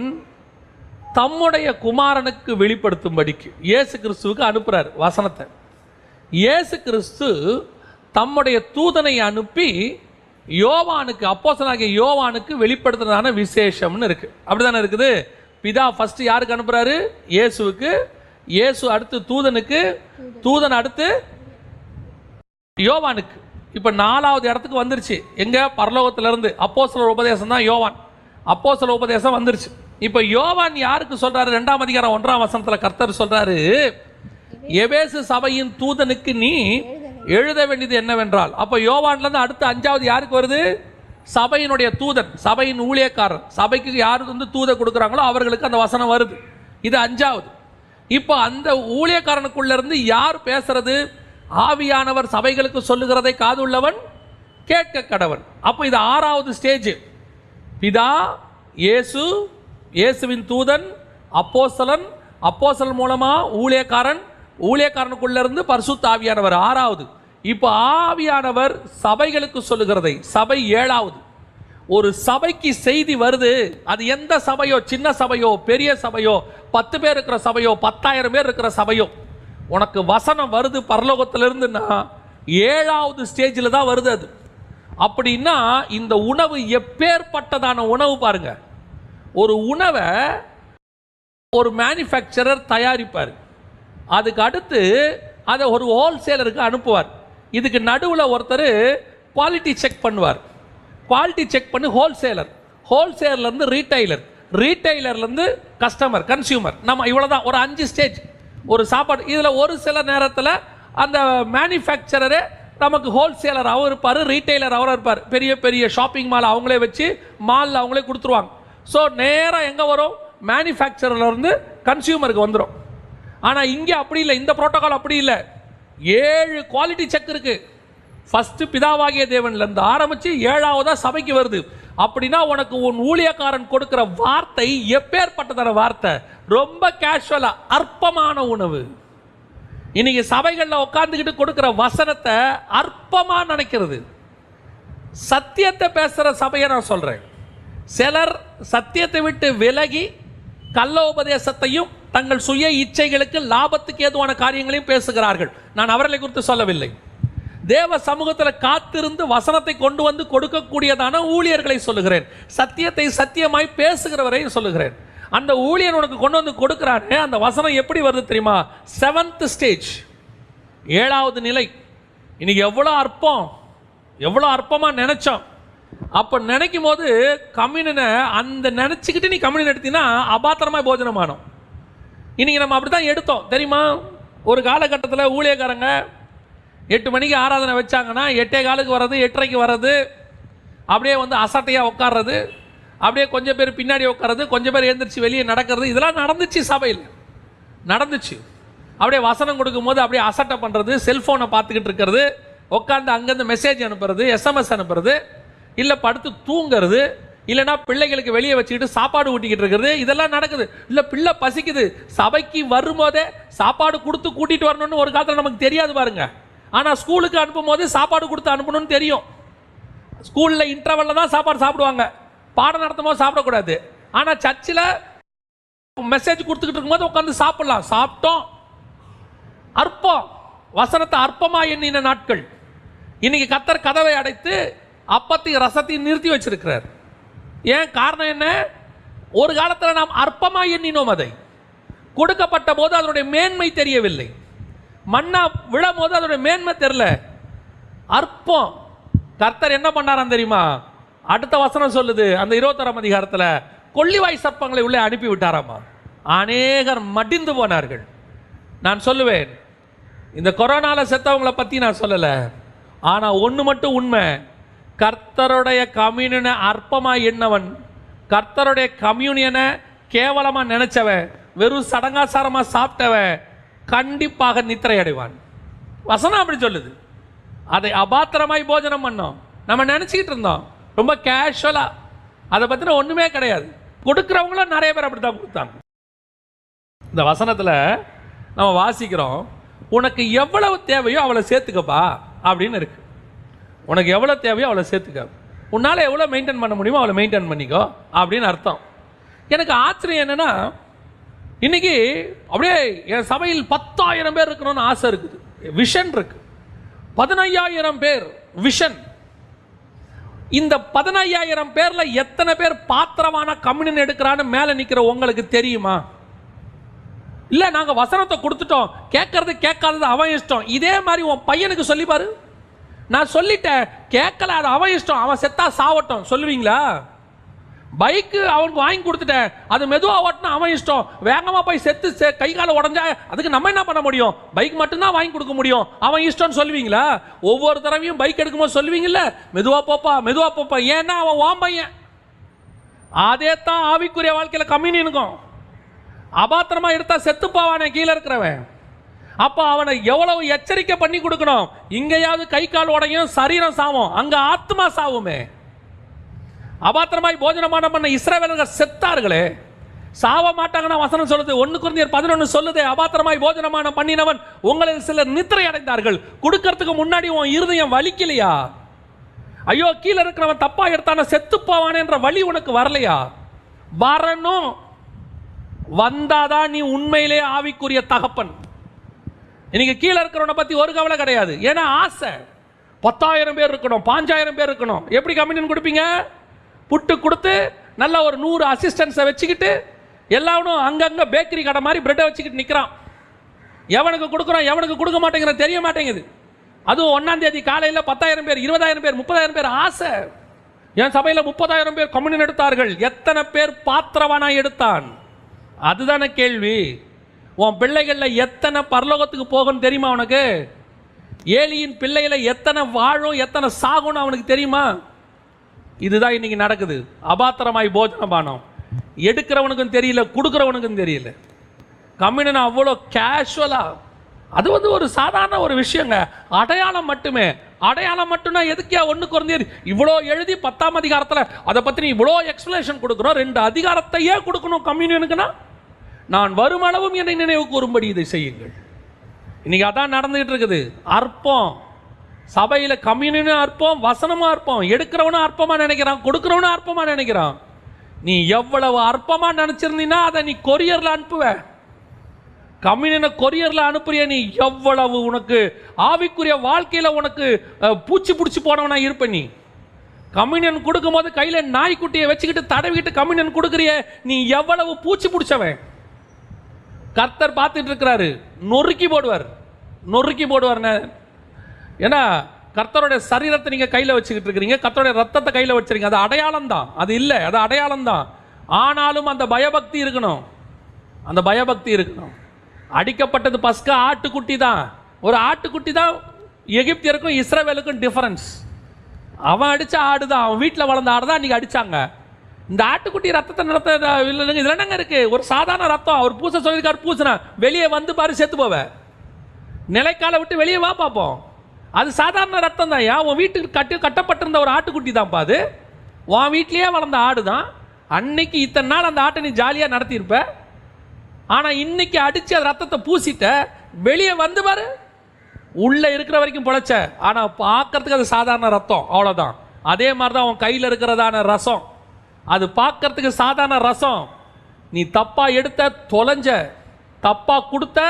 தம்முடைய குமாரனுக்கு வெளிப்படுத்தும்படிக்கு இயேசு கிறிஸ்துவுக்கு அனுப்புகிறார் வசனத்தை. இயேசு கிறிஸ்து தம்முடைய தூதனை அனுப்பி யோவானுக்கு, அப்போஸ்தலனாகிய யோவானுக்கு வெளிப்படுத்துறதான விசேஷம்னு இருக்குது. அப்படி தானே இருக்குது. பிதா ஃபஸ்ட்டு யாருக்கு அனுப்புகிறாரு? இயேசுவுக்கு. இயேசு அடுத்து தூதனுக்கு, தூதன் அடுத்து யோவானுக்கு. இப்போ 4வது இடத்துக்கு வந்துருச்சு. எங்கே? பரலோகத்திலிருந்து. அப்போஸ்தலர் உபதேசம் தான் யோவான். அப்போஸ்தலர் உபதேசம் வந்துருச்சு. இப்போ யோவான் யாருக்கு சொல்கிறாரு? 2ஆம் அதிகாரம் 1ஆம் வசனத்தில் கர்த்தர் சொல்கிறாரு, எபேசு சபையின் தூதனுக்கு நீ எழுத வேண்டியது என்னவென்றால். அப்போ யோவான்லேருந்து அடுத்து 5வது யாருக்கு வருது? சபையினுடைய தூதன், சபையின் ஊழியக்காரர். சபைக்கு யாரு தூதை கொடுக்குறாங்களோ அவர்களுக்கு அந்த வசனம் வருது. இது 5வது. இப்போ அந்த ஊழியக்காரனுக்குள்ள இருந்து யார் பேசுறது? ஆவியானவர் சபைகளுக்கு சொல்லுகிறதை காதுள்ளவன் கேட்க கடவன். அப்போ இது 6வது ஸ்டேஜ். பிதா, இயேசு, இயேசுவின் தூதன், அப்போஸ்தலன், அப்போஸ்தலன் மூலமா ஊழியக்காரன், ஊழியக்காரனுக்குள்ள இருந்து பரிசுத்த ஆவியானவர் 6வது. இப்போ ஆவியானவர் சபைகளுக்கு சொல்லுகிறதை, சபை 7வது. ஒரு சபைக்கு செய்தி வருது, அது எந்த சபையோ, சின்ன சபையோ பெரிய சபையோ, 10 பேர் இருக்கிற சபையோ 10,000 பேர் இருக்கிற சபையோ, உனக்கு வசனம் வருது பரலோகத்திலிருந்துன்னா 7வது ஸ்டேஜில் தான் வருது அது. அப்படின்னா இந்த உணவு எப்பேற்பட்டதான உணவு பாருங்க. ஒரு உணவை ஒரு மேனுஃபேக்சரர் தயாரிப்பார், அதுக்கு அடுத்து அதை ஒரு ஹோல்சேலருக்கு அனுப்புவார். இதுக்கு நடுவில் ஒருத்தர் குவாலிட்டி செக் பண்ணுவார். குவாலிட்டி செக் பண்ணி ஹோல்சேலர், ஹோல்சேலர்லேருந்து ரீட்டைலர், ரீட்டைலர்லேருந்து கஸ்டமர், கன்சியூமர். நம்ம இவ்வளோதான், ஒரு 5 ஸ்டேஜ் ஒரு சாப்பாடு. இதில் ஒரு சில நேரத்தில் அந்த மேனுஃபேக்சரரே நமக்கு ஹோல்சேலர் அவர் இருப்பார், ரீட்டைலர் அவராக இருப்பார். பெரிய பெரிய ஷாப்பிங் மால் அவங்களே வச்சு மாலில் அவங்களே கொடுத்துருவாங்க. ஸோ நேராக எங்கே வரும்? மேனுஃபேக்சரர்லேருந்து கன்சியூமருக்கு வந்துடும். ஆனால் இங்கே அப்படி இல்லை, இந்த புரோட்டோகால் அப்படி இல்லை. 7 குவாலிட்டி செக் இருக்கு. ஃபர்ஸ்ட் பிதாவாகிய தேவன்லேருந்து ஆரம்பித்து 7வதா சபைக்கு வருது. அப்படின்னா உனக்கு உன் ஊழியக்காரன் கொடுக்கிற வார்த்தை எப்பேற்பட்டதான வார்த்தை? ரொம்ப கேஷுவலா, அற்பமான உணவு. இன்னைக்கு சபைகளில் உட்காந்துக்கிட்டு கொடுக்கிற வசனத்தை அற்பமா நினைக்கிறது. சத்தியத்தை பேசுகிற சபையை நான் சொல்கிறேன். சிலர் சத்தியத்தை விட்டு விலகி கள்ள உபதேசத்தையும் தங்கள் சுய இச்சைகளுக்கு லாபத்துக்கு ஏதுவான காரியங்களையும் பேசுகிறார்கள். நான் அவர்களை குறித்து சொல்லவில்லை. தேவ சமூகத்தில் காத்திருந்து வசனத்தை கொண்டு வந்து கொடுக்கக்கூடியதான ஊழியர்களை சொல்லுகிறேன். சத்தியத்தை சத்தியமாய் பேசுகிறவரை சொல்லுகிறேன். அந்த ஊழியர் உனக்கு கொண்டு வந்து கொடுக்கிறானே, அந்த வசனம் எப்படி வருது தெரியுமா? 7th ஸ்டேஜ், 7வது நிலை. இன்னைக்கு எவ்வளோ அற்பம், எவ்வளோ அற்பமாக நினைச்சோம். அப்போ நினைக்கும் போது கம்யூனை அந்த நினச்சிக்கிட்டு நீ கம்யூன் எடுத்தீங்கன்னா அபாத்திரமாக போஜனமானோம். இன்னைக்கு நம்ம அப்படி தான் எடுத்தோம் தெரியுமா? ஒரு காலகட்டத்தில் ஊழியக்காரங்க 8 மணிக்கு ஆராதனை வச்சாங்கன்னா 8:15 வர்றது, 8:30 வர்றது, அப்படியே வந்து அசட்டையாக உட்கார்றது, அப்படியே கொஞ்சம் பேர் பின்னாடி உட்கார்றது, கொஞ்சம் பேர் எழுந்திரிச்சு வெளியே நடக்கிறது. இதெல்லாம் நடந்துச்சு, சபையில் நடந்துச்சு. அப்படியே வசனம் கொடுக்கும்போது அப்படியே அசட்டை பண்ணுறது, செல்ஃபோனை பார்த்துக்கிட்டு இருக்கிறது, உட்காந்து அங்கேருந்து மெசேஜ் அனுப்புறது, SMS அனுப்புறது, இல்லை படுத்து தூங்கிறது, இல்லைனா பிள்ளைகளுக்கு வெளியே வச்சுக்கிட்டு சாப்பாடு ஊட்டிக்கிட்டு இருக்கிறது. இதெல்லாம் நடக்குது. இல்லை பிள்ளை பசிக்குது, சபைக்கு வரும்போதே சாப்பாடு கொடுத்து கூட்டிகிட்டு வரணும்னு ஒரு காலத்தில் நமக்கு தெரியாது பாருங்க. ஆனால் ஸ்கூலுக்கு அனுப்பும் போது சாப்பாடு கொடுத்து அனுப்பணும்னு தெரியும். ஸ்கூலில் இன்டர்வலில் தான் சாப்பாடு சாப்பிடுவாங்க, பாடம் நடத்தும் போது சாப்பிடக்கூடாது. ஆனால் சர்ச்சில் மெசேஜ் கொடுத்துக்கிட்டு இருக்கும்போது உட்காந்து சாப்பிடலாம். சாப்பிட்டோம். அற்பம், வசனத்தை அற்பமாக எண்ணின நாட்கள். இன்னைக்கு கர்த்தர் கதவை அடைத்து அப்பத்தையும் ரசத்தையும் நிறுத்தி வச்சிருக்கிறார். ஏன்? காரணம் என்ன? ஒரு காலத்தில் நாம் அற்பமாக எண்ணினோம். அதை கொடுக்கப்பட்ட போது அதனுடைய மேன்மை தெரியவில்லை. மன்னா விழும் போது அதனுடைய மேன்மை தெரியல. அற்பம். கர்த்தர் என்ன பண்ணாராம் தெரியுமா? அடுத்த வசனம் சொல்லுது அந்த 21ஆம் அதிகாரத்தில், கொள்ளிவாய் சர்ப்பங்களை உள்ளே அனுப்பி விட்டாராமா. அநேகர் மடிந்து போனார்கள். நான் சொல்லுவேன், இந்த கொரோனால செத்தவங்களை பற்றி நான் சொல்லலை, ஆனால் ஒன்று மட்டும் உண்மை, கர்த்தருடைய கம்யூனியனை அற்பமாக எண்ணவன், கர்த்தருடைய கம்யூனியனை கேவலமாக நினைச்சவன், வெறும் சடங்காசாரமாக சாப்பிட்டவன் கண்டிப்பாக நித்திரை அடைவான். வசனம் அப்படி சொல்லுது. அதை அபாத்திரமாய் போஜனம் பண்ணோம். நம்ம நினச்சிக்கிட்டு இருந்தோம் ரொம்ப கேஷுவலாக, அதை பற்றின ஒன்றுமே கிடையாது. கொடுக்குறவங்களும் நிறைய பேர் அப்படி தான் கொடுத்தாங்க. இந்த வசனத்தில் நம்ம வாசிக்கிறோம், உனக்கு எவ்வளவு தேவையோ அவளை சேர்த்துக்கப்பா அப்படின்னு இருக்கு. உனக்கு எவ்வளோ தேவையோ அவளை சேர்த்துக்க, உன்னால் எவ்வளோ மெயின்டைன் பண்ண முடியுமோ அவளை மெயின்டைன் பண்ணிக்கோ அப்படின்னு அர்த்தம். எனக்கு ஆச்சரியம் என்னென்னா, இன்றைக்கி அப்படியே என் சபையில் 10,000 பேர் இருக்கணும்னு ஆசை இருக்குது, விஷன் இருக்குது. 15,000 பேர் விஷன். இந்த 15,000 பேரில் எத்தனை பேர் பாத்திரமான கம்யூனியன் எடுக்கிறான்னு மேலே நிற்கிற உங்களுக்கு தெரியுமா? இல்லை, நாங்கள் வசனத்தை கொடுத்துட்டோம், கேட்கறது கேட்காதது அவன் இஷ்டம். இதே மாதிரி உன் பையனுக்கு சொல்லிப்பாரு. நான் சொல்லிட்டேன், கேட்கல, அது அவன் இஷ்டம், அவன் செத்தா சாவட்டும் சொல்லுவீங்களா? பைக்கு அவனுக்கு வாங்கி கொடுத்துட்டேன், அது மெதுவாக ஓட்டினா அவன் இஷ்டம், வேகமாக போய் செத்து கை காலை உடஞ்சா அதுக்கு நம்ம என்ன பண்ண முடியும்? பைக் மட்டும்தான் வாங்கி கொடுக்க முடியும், அவன் இஷ்டம்னு சொல்லுவீங்களா? ஒவ்வொரு தடவையும் பைக் எடுக்கும்போது சொல்லுவீங்கல்ல, மெதுவாக போப்பா மெதுவாக போப்பா, ஏன்னா அவன் ஓம் பையன். அதே தான் ஆவிக்குரிய வாழ்க்கையில் கம்யூனியனுக்கும். அபாத்திரமா எடுத்தா செத்து போவானே கீழே இருக்கிறவன், அப்போ அவனை எவ்வளவு எச்சரிக்கை பண்ணி கொடுக்கணும். இங்கேயாவது கை கால் உடையும், சரீரம் சாவும், அங்க ஆத்மா சாவுமே. அபாத்திரமாய் போஜனமான பண்ண இஸ்ரவேலர்கள் செத்தார்களே, சாவ மாட்டாங்கன்னா வசனம் சொல்லுது. 1 கொரிந்தியர் 11 சொல்லுது, அபாத்திரமாய் போஜனமான பண்ணினவன் உங்களில் சிலர் நித்திரை அடைந்தார்கள். கொடுக்கறதுக்கு முன்னாடி உன் இருதயம் வலிக்கலையா? ஐயோ கீழே இருக்கிறவன் தப்பா எடுத்தான செத்து போவானே என்ற வலி உனக்கு வரலையா? வரணும். வந்தாதான் நீ உண்மையிலே ஆவிக்குரிய தகப்பன். இன்னைக்கு கீழே இருக்கிறவனை பத்தி ஒரு கவலை கிடையாது. ஏன்னா ஆசை 10,000 பேர் இருக்கணும், 5,000 பேர் இருக்கணும். எப்படி கம்யூனியன் கொடுப்பீங்க? புட்டு கொடுத்து நல்ல ஒரு 100 அசிஸ்டன்ஸை வச்சுக்கிட்டு எல்லாரும் அங்கங்கே பேக்கரி கடை மாதிரி பிரெட்டை வச்சுக்கிட்டு நிற்கிறான். எவனுக்கு கொடுக்குறோம் எவனுக்கு கொடுக்க மாட்டேங்கிறோம் தெரிய மாட்டேங்குது. அதுவும் 1ஆம் தேதி காலையில் 10,000 பேர், 20,000 பேர், 30,000 பேர் ஆசை. என் சபையில் 30,000 பேர் கம்யூனியன் எடுத்தார்கள். எத்தனை பேர் பாத்திரவானாய் எடுத்தான்? அதுதானே கேள்வி. உன் பிள்ளைகளில் எத்தனை பரலோகத்துக்கு போகணும் தெரியுமா உனக்கு? ஏலியின் பிள்ளைகளை எத்தனை வாழும் எத்தனை சாகும்னு அவனுக்கு தெரியுமா? இதுதான் இன்னைக்கு நடக்குது. அபாத்திரமாய் போஜனபானம் எடுக்கிறவனுக்கும் தெரியல, கொடுக்குறவனுக்கும் தெரியல. கம்யூனியன் அவ்வளோ கேஷுவலா, அது ஒரு சாதாரண ஒரு விஷயங்க. அடையாளம் மட்டுமே. அடையாளம் மட்டும்னா எதுக்கியா 1 கொரிந்தியர் இவ்வளோ எழுதி 10ஆம் அதிகாரத்தில் அதை பற்றி நீ இவ்வளோ எக்ஸ்பிளேஷன் கொடுக்குறோம்? 2 அதிகாரத்தையே கொடுக்கணும் கம்யூனியனுக்குன்னா? நான் வருமளவும் என்னை நினைவு கூறும்படி இதை செய்யுங்கள். இன்னைக்கு அதான் நடந்துகிட்டு இருக்குது. அற்பம் சபையில், கம்யூனியனும் அற்பம், வசனமும் அற்பம். எடுக்கிறவனும் அற்பமாக நினைக்கிறான், கொடுக்குறவனும் அற்பமாக நினைக்கிறான். நீ எவ்வளவு அற்பமாக நினச்சிருந்தீங்கன்னா அதை நீ கொரியரில் அனுப்புவ. கம்யூனியனை கொரியரில் அனுப்புறிய நீ எவ்வளவு உனக்கு ஆவிக்குரிய வாழ்க்கையில் உனக்கு பூச்சி பிடிச்சி போனவனா இருப்ப. நீ கம்யூனியன் கொடுக்கும்போது கையில் நாய்க்குட்டியை வச்சுக்கிட்டு தடவிக்கிட்டு கம்யூனியன் கொடுக்குறிய நீ எவ்வளவு பூச்சி பிடிச்சவன். கர்த்தர் பார்த்துட்டு இருக்கிறாரு, நொறுக்கி போடுவார், நொறுக்கி போடுவார். ஏன்னா கர்த்தருடைய சரீரத்தை நீங்கள் கையில் வச்சுக்கிட்டு இருக்கிறீங்க, கர்த்தருடைய ரத்தத்தை கையில் வச்சுருக்கீங்க. அது அடையாளம் தான், அது இல்லை, அது அடையாளம் தான். ஆனாலும் அந்த பயபக்தி இருக்கணும், அந்த பயபக்தி இருக்கணும். அடிக்கப்பட்டது பஸ்கா ஆட்டுக்குட்டி தான். ஒரு ஆட்டுக்குட்டி தான் எகிப்தியருக்கும் இஸ்ரவேலுக்கும் டிஃபரன்ஸ். அவன் அடித்த ஆடு தான், அவன் வீட்டில் வளர்ந்த ஆடு தான் இன்றைக்கி அடித்தாங்க. இந்த ஆட்டுக்குட்டி ரத்தத்தை நடத்த இல்லைங்க, இதில் என்னங்க இருக்குது? ஒரு சாதாரண ரத்தம். அவர் பூச சொல்லியிருக்காரு, பூசினா வெளியே வந்து பாரு செத்து போவ, நிலைக்கால விட்டு வெளியே வா பார்ப்போம். அது சாதாரண ரத்தம் தான். உன் வீட்டுக்கு கட்டப்பட்டிருந்த ஒரு ஆட்டுக்குட்டி தான்ப்பா அது. உன் வீட்லேயே வளர்ந்த ஆடு தான். அன்னைக்கு இத்தனை நாள் அந்த ஆட்டை நீ ஜாலியாக நடத்தியிருப்ப. ஆனால் இன்னைக்கு அடித்து அது ரத்தத்தை பூசிட்ட, வெளியே வந்து பாரு, உள்ளே இருக்கிற வரைக்கும் பொழைச்ச. ஆனால் பார்க்கறதுக்கு அது சாதாரண ரத்தம், அவ்வளோதான். அதே மாதிரி தான் அவன் கையில் இருக்கிறதான ரசம், அது பார்க்கறதுக்கு சாதாரண ரசம். நீ தப்பாக எடுத்த தொலைஞ்ச, தப்பாக கொடுத்த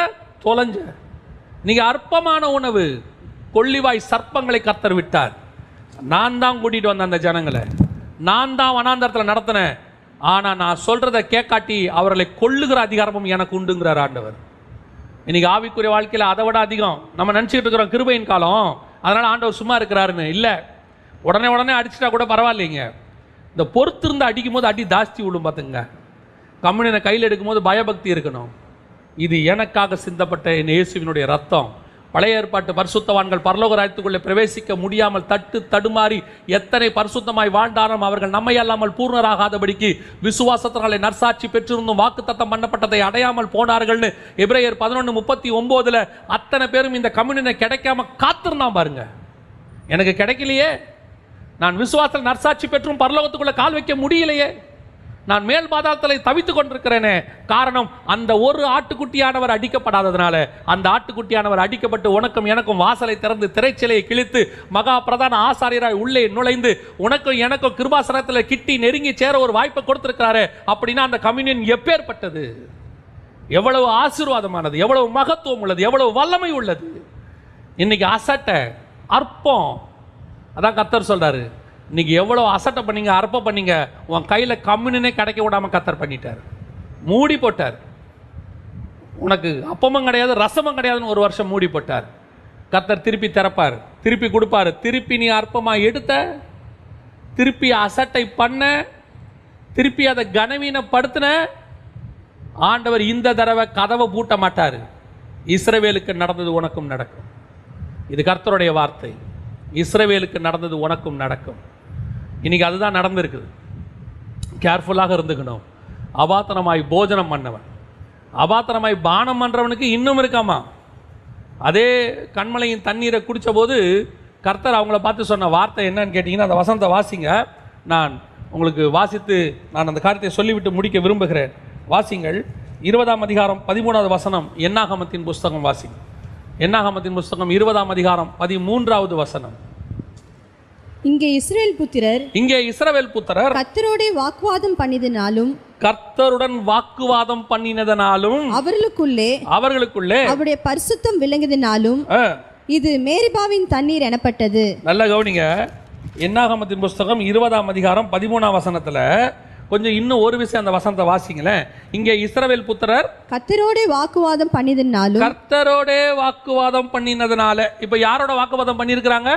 தொலைஞ்ச. நீங்கள் அற்பமான உணவு, கொள்ளிவாய் சர்ப்பங்களை கர்த்தர் விட்டார். நான் தான் கூட்டிகிட்டு வந்தேன் அந்த ஜனங்களை, நான் தான் வனாந்தரத்தில் நடத்தினேன். ஆனால் நான் சொல்கிறத கேட்காட்டி அவர்களை கொள்ளுகிற அதிகாரமும் எனக்கு உண்டுங்கிறார் ஆண்டவர். இன்னைக்கு ஆவிக்குரிய வாழ்க்கையில் அதை விட அதிகம். நம்ம நினச்சிக்கிட்டு இருக்கிறோம் கிருபையின் காலம், அதனால் ஆண்டவர் சும்மா இருக்கிறாருன்னு. இல்லை, உடனே அடிச்சிட்டா கூட பரவாயில்லைங்க. இந்த பொறுத்திருந்து அடிக்கும் போது அடி ஜாஸ்தி விடும் பார்த்துங்க. கம்யூனியனை கையில் எடுக்கும்போது பயபக்தி இருக்கணும். இது எனக்காக சிந்தப்பட்ட என் இயேசுவினுடைய ரத்தம். பழைய ஏற்பாட்டு பரிசுத்தவான்கள் பரலோக ராஜ்யத்துக்குள்ளே பிரவேசிக்க முடியாமல் தடுமாறி எத்தனை பரிசுத்தமாய் வாழ்ந்தாலும் அவர்கள் நம்மை அல்லாமல் பூர்ணராகாதபடிக்கு விசுவாசத்தினாலே நற்சாட்சி பெற்றிருந்தும் வாக்குத்தத்தம் பண்ணப்பட்டதை அடையாமல் போனார்கள்னு எபிரேயர் 11:39 அத்தனை பேரும் இந்த கம்யூனியனை கிடைக்காம காத்திருந்தான் பாருங்க. எனக்கு கிடைக்கலையே, நான் விசுவாசத்தில் நற்சாட்சி பெற்றும் பரலோகத்துக்குள்ள கால் வைக்க முடியலையே, நான் மேல் பாதாளத்தில் தவித்துக் கொண்டிருக்கிறேனே. காரணம், அந்த ஒரு ஆட்டுக்குட்டியானவர் அடிக்கப்படாததுனால. அந்த ஆட்டுக்குட்டியானவர் அடிக்கப்பட்டு உனக்கும் எனக்கும் வாசலை திறந்து திரைச்சிலையை கிழித்து மகா பிரதான ஆசாரியராய் உள்ளே நுழைந்து உனக்கும் எனக்கும் கிருபாசனத்தில் கிட்டி நெருங்கி சேர ஒரு வாய்ப்பை கொடுத்திருக்கிறாரு. அப்படின்னா அந்த கம்யூனியன் எப்பேற்பட்டது, எவ்வளவு ஆசீர்வாதமானது, எவ்வளவு மகத்துவம் உள்ளது, எவ்வளவு வல்லமை உள்ளது. இன்னைக்கு அசட்டை, அற்பம். அதான் கர்த்தர் சொல்றாரு, இன்னைக்கு எவ்வளோ அசட்டை பண்ணீங்க, அற்பம் பண்ணீங்க, உன் கையில் கம்யூனியனே கிடைக்க விடாமல் கர்த்தர் பண்ணிட்டார், மூடி போட்டார். உனக்கு அப்பமும் கிடையாது ரசமும் கிடையாதுன்னு ஒரு வருஷம் மூடி போட்டார். கர்த்தர் திருப்பி திறப்பார், திருப்பி கொடுப்பார். திருப்பி நீ அற்பமாக எடுத்த, திருப்பி அசட்டை பண்ண, திருப்பி அதை கனவீனப்படுத்தின, ஆண்டவர் இந்த தடவை கதவை பூட்ட மாட்டார். இஸ்ரவேலுக்கு நடந்தது உனக்கும் நடக்கும். இது கர்த்தருடைய வார்த்தை. இஸ்ரவேலுக்கு நடந்தது உனக்கும் நடக்கும். இன்னைக்கு அதுதான் நடந்திருக்குது. கேர்ஃபுல்லாக இருந்துக்கணும். அபாத்திரமாய் போஜனம் பண்ணவன், அபாத்திரமாய் பானம் பண்ணுறவனுக்கு இன்னும் இருக்காமா. அதே கண்மலையின் தண்ணீரை குடித்த போது கர்த்தர் அவங்கள பார்த்து சொன்ன வார்த்தை என்னன்னு கேட்டிங்கன்னா, அந்த வசனத்தை வாசிங்க. நான் உங்களுக்கு வாசித்து நான் அந்த காரியத்தை சொல்லிவிட்டு முடிக்க விரும்புகிறேன். வாசிங்கள். 20ஆம் அதிகாரம் 13வது வசனம். என்னாகமத்தின் புஸ்தகம் வாசிங்க. என்னாகமத்தின் புஸ்தகம் 20ஆம் அதிகாரம் 13வது வசனம். இங்கே இஸ்ரவேல் புத்திரர் கர்த்தருடன் வாக்குவாதம் பண்ணினதனாலும் அவர்களுக்குள்ளே அவருடைய பரிசுத்தம் விளங்கியதனாலும் இது மேரிபாவின் தண்ணீர் எனப்பட்டது. நல்ல கவனிங்க. என்னாகமத்தின் புஸ்தகம் 20ஆம் அதிகாரம் 13ஆம் வசனத்துல கொஞ்சம் இன்னும் ஒரு விஷயம் அந்த வசனத்தை வாசிங்களேன். இங்கே இஸ்ரவேல் புத்திரர் கர்த்தரோட வாக்குவாதம் பண்ணினதனால. இப்ப யாரோட வாக்குவாதம் பண்ணியிருக்கிறாங்க?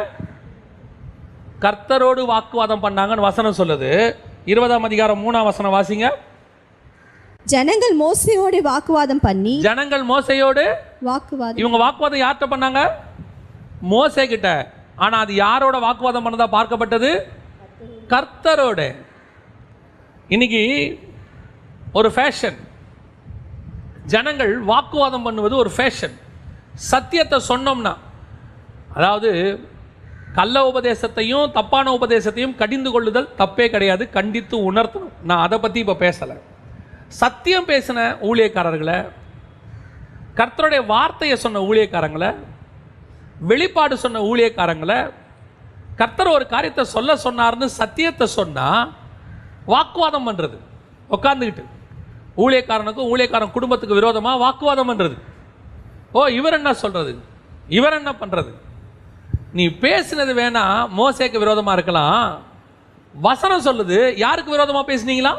கர்த்தரோடு வாக்குவாதம் பண்ணாங்கன்னு வசனம் சொல்லுது. 20ஆம் அதிகாரம் 3ஆம் வசனம் வாசிங்க. ஜனங்கள் மோசையோடு வாக்குவாதம் பண்ணி இவங்க வாக்குவாதம் யார்கிட்ட பண்ணாங்க? மோசே கிட்ட. ஆனா அது யாரோட வாக்குவாதம் பண்ணதா பார்க்கப்பட்டது? கர்த்தரோட. இன்னைக்கு ஒரு ஃபேஷன், ஜனங்கள் வாக்குவாதம் பண்ணுவது ஒரு ஃபேஷன். சத்தியத்தை சொன்னோம்னா, அதாவது கள்ள உபதேசத்தையும் தப்பான உபதேசத்தையும் கடிந்து கொள்ளுதல் தப்பே கிடையாது, கண்டித்து உணர்த்தணும். நான் அதை பற்றி இப்போ பேசலை. சத்தியம் பேசின ஊழியக்காரர்களை, கர்த்தருடைய வார்த்தையை சொன்ன ஊழியக்காரங்களை, வெளிப்பாடு சொன்ன ஊழியக்காரங்களை, கர்த்தர் ஒரு காரியத்தை சொல்ல சொன்னார்னு சத்தியத்தை சொன்னால் வாக்குவாதம் பண்ணுறது, உட்காந்துக்கிட்டு ஊழியக்காரனுக்கும் ஊழியக்காரன் குடும்பத்துக்கு விரோதமாக வாக்குவாதம் பண்ணுறது. ஓ, இவர் என்ன சொல்கிறது, இவர் என்ன பண்ணுறது. நீ பேசினது வேணா மோசேக்கு விரோதமாக இருக்கலாம். வசனம் சொல்லுது யாருக்கு விரோதமாக பேசினீங்களா?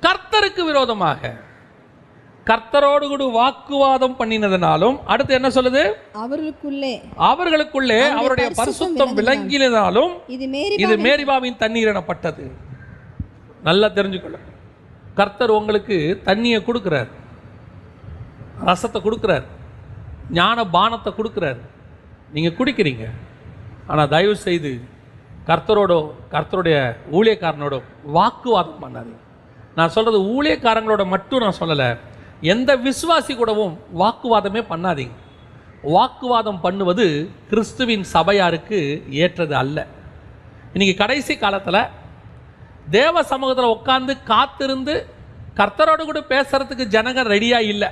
கர்த்தருக்கு விரோதமாக. கர்த்தரோடு கூட வாக்குவாதம் பண்ணினதனாலும், அடுத்து என்ன சொல்லுது? அவர்களுக்குள்ளே அவருடைய பரிசுத்தம் விளங்கினதாலும் இது மேரிபாவின் தண்ணீர் எனப்பட்டது. நல்லா தெரிஞ்சுக்கொள்ள, கர்த்தர் உங்களுக்கு தண்ணியை கொடுக்கிறார், ரசத்தை கொடுக்கிறார், ஞான பானத்தை கொடுக்கிறார், நீங்கள் குடிக்கிறீங்க. ஆனால் தயவு செய்து கர்த்தருடைய ஊழியக்காரனோட வாக்குவாதம் பண்ணாதீங்க. நான் சொல்கிறது ஊழியக்காரங்களோட மட்டும் நான் சொல்லலை, எந்த விசுவாசி கூடவும் வாக்குவாதமே பண்ணாதீங்க. வாக்குவாதம் பண்ணுவது கிறிஸ்துவின் சபையாருக்கு ஏற்றது அல்ல. இன்னைக்கு கடைசி காலத்தில் தேவ சமூகத்தில் உட்காந்து காத்திருந்து கர்த்தரோடு கூட பேசுறதுக்கு ஜனங்கள் ரெடியாக இல்லை.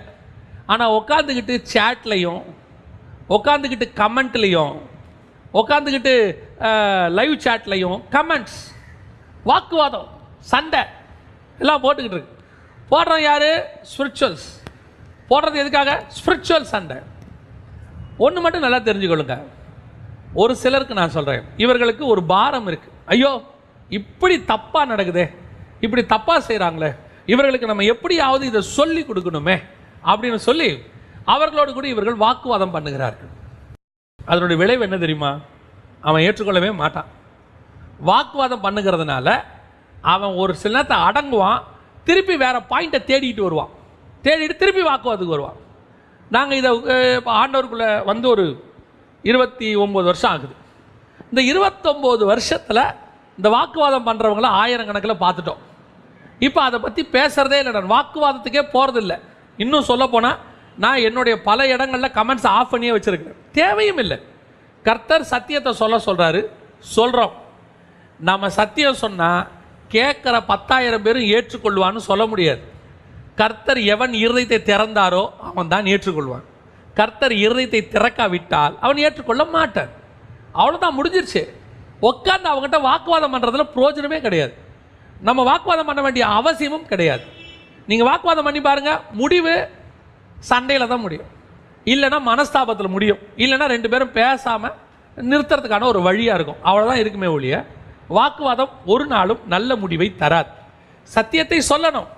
ஆனால் உட்காந்துக்கிட்டு சேட்லையும், உட்காந்துக்கிட்டு கமெண்ட்லையும், உட்காந்துக்கிட்டு லைவ் சேட்லையும் கமெண்ட்ஸ், வாக்குவாதம், சண்டை எல்லாம் போட்டுக்கிட்டு இருக்கு. போடுறோம் யாரு? ஸ்பிரிச்சுவல்ஸ். போடுறது எதுக்காக? ஸ்பிரிச்சுவல் சண்டை. ஒன்று மட்டும் நல்லா தெரிஞ்சுக்கொள்ளுங்க, ஒரு சிலருக்கு நான் சொல்கிறேன், இவர்களுக்கு ஒரு பாரம் இருக்குது. ஐயோ, இப்படி தப்பாக நடக்குதே, இப்படி தப்பாக செய்கிறாங்களே, இவர்களுக்கு நம்ம எப்படியாவது இதை சொல்லி கொடுக்கணுமே அப்படின்னு சொல்லி அவர்களோடு கூட இவர்கள் வாக்குவாதம் பண்ணுகிறார்கள். அதனுடைய விளைவு என்ன தெரியுமா? அவன் ஏற்றுக்கொள்ளவே மாட்டான். வாக்குவாதம் பண்ணுகிறதுனால அவன் ஒரு சில நேரத்தை அடங்குவான், திருப்பி வேறு பாயிண்ட்டை தேடிட்டு வருவான், தேடிட்டு திருப்பி வாக்குவாதத்துக்கு வருவான். நாங்கள் இதை ஆண்டவருக்குள்ளே வந்து ஒரு 29 வருஷம் ஆகுது. இந்த 29 வருஷத்தில் இந்த வாக்குவாதம் பண்ணுறவங்கள 1000 கணக்கில் பார்த்துட்டோம். இப்போ அதை பற்றி பேசுகிறதே இல்லை, நான் வாக்குவாதத்துக்கே போகிறதில்ல. இன்னும் சொல்லப்போனால் நான் என்னுடைய பல இடங்களில் கமெண்ட்ஸ் ஆஃப் பண்ணியே வச்சுருக்கேன், தேவையும் இல்லை. கர்த்தர் சத்தியத்தை சொல்கிறாரு, சொல்கிறோம். நம்ம சத்தியம் சொன்னால் கேட்குற 10,000 பேரும் ஏற்றுக்கொள்வான்னு சொல்ல முடியாது. கர்த்தர் எவன் இருதயத்தை திறந்தாரோ அவன் தான் ஏற்றுக்கொள்வான். கர்த்தர் இருதயத்தை திறக்காவிட்டால் அவன் ஏற்றுக்கொள்ள மாட்டான். அவ்வளோதான், முடிஞ்சிருச்சு. உட்காந்து அவங்ககிட்ட வாக்குவாதம் பண்ணுறதுல பிரயோஜனமே கிடையாது. நம்ம வாக்குவாதம் பண்ண வேண்டிய அவசியமும் கிடையாது. நீங்கள் வாக்குவாதம் பண்ணி பாருங்கள், முடிவு சண்டையில் தான் முடியும், இல்லைன்னா மனஸ்தாபத்தில் முடியும், இல்லைன்னா 2 பேரும் பேசாமல் நிறுத்துறதுக்கான ஒரு வழியாக இருக்கும். அவ்வளோதான் இருக்குமே ஒழிய வாக்குவாதம் ஒரு நாளும் நல்ல முடிவை தராது. சத்தியத்தை சொல்லணும்,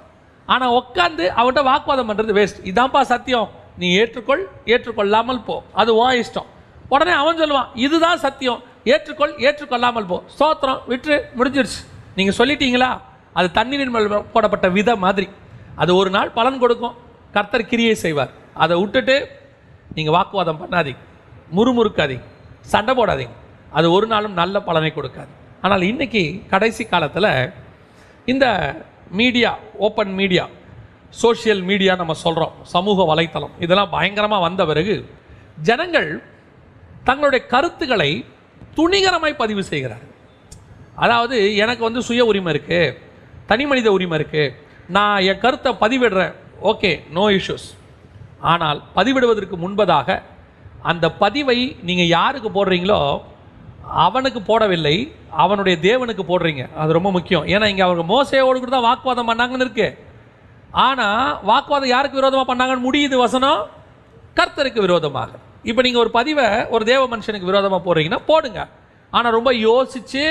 ஆனால் உட்காந்து அவன்கிட்ட வாக்குவாதம் பண்ணுறது வேஸ்ட். இதான்ப்பா சத்தியம், நீ ஏற்றுக்கொள், ஏற்றுக்கொள்ளாமல் போ, அது உன் இஷ்டம். உடனே அவன் சொல்லுவான், இதுதான் சத்தியம், ஏற்றுக்கொள், ஏற்றுக்கொள்ளாமல் போ, ஸ்தோத்திரம், விட்டு முடிஞ்சிருச்சு. நீங்கள் சொல்லிட்டீங்களா, அது தண்ணீரின் மேல் போடப்பட்ட விதை மாதிரி. அது ஒரு நாள் பலன் கொடுக்கும், கர்த்தர் கிரியை செய்வார். அதை விட்டுட்டு நீங்கள் வாக்குவாதம் பண்ணாதீங்க, முறுமுறுக்காதீங்க, சண்டை போடாதீங்க. அது ஒரு நாளும் நல்ல பலனை கொடுக்காது. ஆனால் இன்றைக்கி கடைசி காலத்தில் இந்த media, open media, social media நம்ம சொல்கிறோம், சமூக வலைத்தளம், இதெல்லாம் பயங்கரமாக வந்த பிறகு ஜனங்கள் தங்களுடைய கருத்துக்களை துணிகரமாய் பதிவு செய்கிறார். அதாவது எனக்கு வந்து சுய உரிமை இருக்குது, தனி மனித உரிமை இருக்குது, நான் என் கருத்தை பதிவிடுறேன், ஓகே, நோ இஷ்யூஸ். ஆனால் பதிவிடுவதற்கு முன்பதாக அந்த பதிவை நீங்கள் யாருக்கு போடுறீங்களோ அவனுக்கு போடவில்லை, அவனுடைய தேவனுக்கு போடுறீங்க. அது ரொம்ப முக்கியம். ஏன்னா இங்கே அவங்க மோசையோடு கூட தான் வாக்குவாதம் பண்ணாங்கன்னு இருக்கு. ஆனால் வாக்குவாதம் யாருக்கு விரோதமாக பண்ணாங்கன்னு முடியுது வசனம், கர்த்தருக்கு விரோதமாக. இப்போ நீங்கள் ஒரு பதிவை ஒரு தேவ மனுஷனுக்கு விரோதமாக போடுறீங்கன்னா போடுங்க, ஆனால் ரொம்ப யோசித்து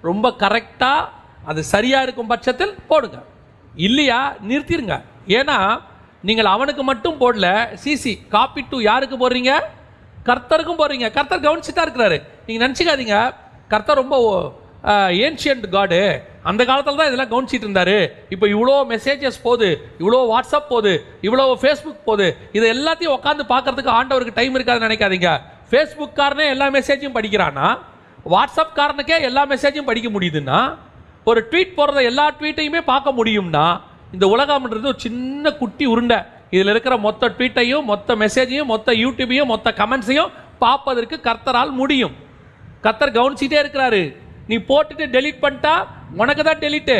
ரொம்ப கரெக்டாக அது சரியாக இருக்கும் பட்சத்தில் போடுங்க, இல்லையா நிறுத்திடுங்க. ஏன்னா நீங்கள் அவனுக்கு மட்டும் போடல, சிசி காப்பி டு யாருக்கு போடுறீங்க, கர்த்தருக்கும் போடுறீங்க. கர்த்தர் கவனிச்சுட்டா இருக்கிறாரு. நீங்கள் நினச்சிக்காதீங்க கர்த்தர் ரொம்ப ஏன்ஷியன்ட் காடு, அந்த காலத்தில் தான் இதெல்லாம் கவனிச்சிட்டு இருந்தார், இப்போ இவ்வளோ மெசேஜஸ் போகுது, இவ்வளோ வாட்ஸ்அப் போகுது, இவ்வளோ ஃபேஸ்புக் போகுது, இது எல்லாத்தையும் உட்காந்து பார்க்கறதுக்கு ஆண்டவருக்கு டைம் இருக்காதுன்னு நினைக்காதீங்க. ஃபேஸ்புக்காரனே எல்லா மெசேஜையும் படிக்கிறான்னா, வாட்ஸ்அப் காரனுக்கே எல்லா மெசேஜையும் படிக்க முடியுதுன்னா, ஒரு ட்வீட் போடுறத எல்லா ட்வீட்டையுமே பார்க்க முடியும்னா, இந்த உலகம்ன்றது ஒரு சின்ன குட்டி உருண்டை. இதில் இருக்கிற மொத்த ட்வீட்டையும், மொத்த மெசேஜையும், மொத்த யூடியூபையும், மொத்த கமெண்ட்ஸையும் பார்ப்பதற்கு கர்த்தரால் முடியும். கர்த்தர் கவனிச்சிட்டே இருக்கிறாரு. நீ போட்டுட்டு டெலீட் பண்ணிட்டா உனக்கு தான் டெலீட்டு,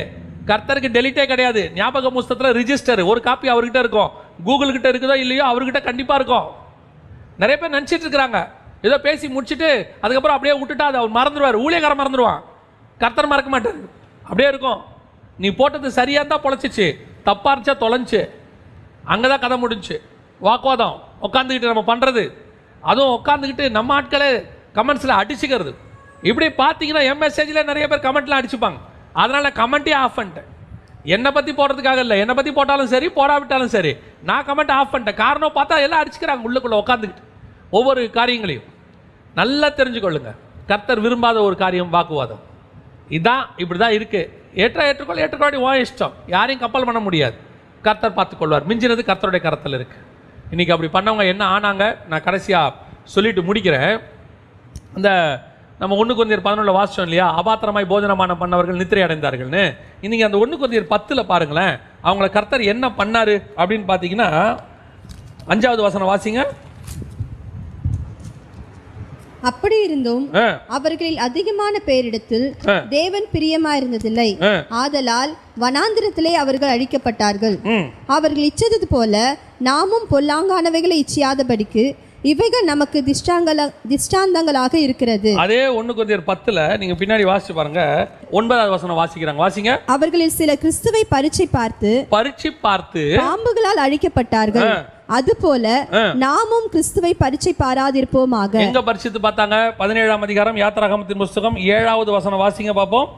கர்த்தருக்கு டெலீட்டே கிடையாது. ஞாபக புஸ்தகத்தில் ரிஜிஸ்டர் ஒரு காப்பி அவர்கிட்ட இருக்கும், கூகுள் கிட்ட இருக்குதோ இல்லையோ அவர்கிட்ட கண்டிப்பாக இருக்கும். நிறைய பேர் நினச்சிட்டு இருக்கிறாங்க, ஏதோ பேசி முடிச்சுட்டு அதுக்கப்புறம் அப்படியே விட்டுட்டா அது அவர் மறந்துடுவார், ஊழியக்காரன் மறந்துடுவான், கர்த்தர் மறக்க மாட்டார். அப்படியே இருக்கும். நீ போட்டது சரியாக தான் பொழைச்சிச்சு, தப்பாக இருந்துச்சா தொலைஞ்சு, அங்கே தான் கதை முடிஞ்சு. வாக்குவாதம் உட்காந்துக்கிட்டு நம்ம பண்ணுறது, அதுவும் உட்காந்துக்கிட்டு நம்ம ஆட்களே கமெண்ட்ஸில் அடிச்சுக்கிறது. இப்படி பார்த்தீங்கன்னா என் மெசேஜில் நிறைய பேர் கமெண்ட்லாம் அடிச்சுப்பாங்க. அதனால் கமெண்ட்டே ஆஃப் பண்ணிட்டேன். என்னை பற்றி போடுறதுக்காக இல்லை, என்னை பற்றி போட்டாலும் சரி போடாவிட்டாலும் சரி நான் கமெண்ட் ஆஃப் பண்ணிட்டேன். காரணம் பார்த்தா எல்லாம் அடிச்சுக்கிறாங்க உள்ளுக்குள்ளே உட்காந்துக்கிட்டு. ஒவ்வொரு காரியங்களையும் நல்லா தெரிஞ்சுக்கொள்ளுங்க. கர்த்தர் விரும்பாத ஒரு காரியம் வாக்குவாதம். இதுதான், இப்படி தான் இருக்குது. ஏற்றுக்கொள்ள உன் இஷ்டம், யாரையும் கம்பல் பண்ண முடியாது. கர்த்தர் பார்த்துக்கொள்வார். மிஞ்சினது கர்த்தருடைய கரத்தில் இருக்குது. இன்றைக்கி அப்படி பண்ணவங்க என்ன ஆனாங்க, நான் கடைசியாக சொல்லிட்டு முடிக்கிறேன். இந்த நம்ம 1 Corinthians 11 வாசிச்சோம் இல்லையா, அபாத்திரமாய் போஜனமான பண்ணவர்கள் நித்திரை அடைந்தார்கள்னு. இன்றைக்கி அந்த 1 Corinthians 10 பாருங்களேன், அவங்கள கர்த்தர் என்ன பண்ணார் அப்படின்னு பார்த்தீங்கன்னா 5வது வசனம் வாசிங்க. அப்படி இருந்தும் அவர்களில் அதிகமான பேரிடத்தில் தேவன் பிரியமாயிருந்ததில்லை, ஆதலால் வனாந்திரத்திலே அவர்கள் அழிக்கப்பட்டார்கள். அவர்கள் இச்சது போல நாமும் பொல்லாங்கானவைகளை இச்சியாதபடிக்கு இவைகள் நமக்கு திஷ்டாந்தங்களாக இருக்கிறது. அதே 1 Corinthians 10 நீங்க பின்னாடி வாசிச்சு பாருங்க, 9வது வசனம் வாசிக்கிறாங்க, வாசிங்க. அவர்களில் சில கிறிஸ்துவை பரீட்சை பார்த்து பாம்புகளால் அழிக்கப்பட்டார்கள். அதுபோல நாமும் கிறிஸ்துவை பரீட்சை பாராதிருப்போமாக. எங்க பரிசுத்து பார்த்தாங்க? 17ஆம் அதிகாரம் யாத்திராகமத்தின் புத்தகம் 7வது வசனம் வாசிங்க பாப்போம்.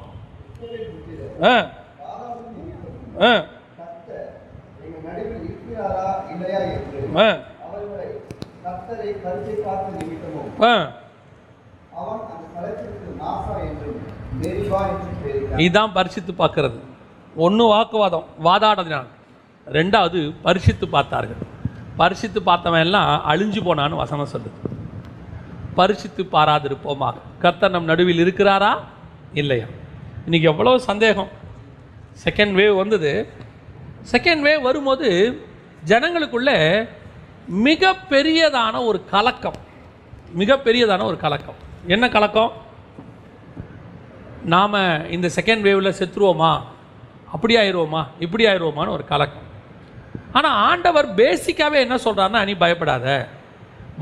இதுதான் பரிசித்து பார்க்கறது. ஒன்று வாக்குவாதம், வாதாடினான். ரெண்டாவது பரிசித்து பார்த்தார்கள். பரிசித்து பார்த்தவன் எல்லாம் அழிஞ்சு போனான்னு வசனம் சொல்லுது. பரிசித்து பாராதிருப்போமாக. கர்த்தர் நம் நடுவில் இருக்கிறாரா இல்லையா? இன்றைக்கி எவ்வளோ சந்தேகம். செகண்ட் வேவ் வந்தது. செகண்ட் வேவ் வரும்போது ஜனங்களுக்குள்ளே மிகப்பெரியதான ஒரு கலக்கம். மிகப்பெரியதான ஒரு கலக்கம். என்ன கலக்கம்? நாம் இந்த செகண்ட் வேவில் செத்துருவோமா, அப்படி ஆயிடுவோமா, இப்படி ஆயிடுவோமான்னு ஒரு கலக்கம். ஆனால் ஆண்டவர் பேசிக்காகவே என்ன சொல்கிறாருன்னா, நீ பயப்படாத,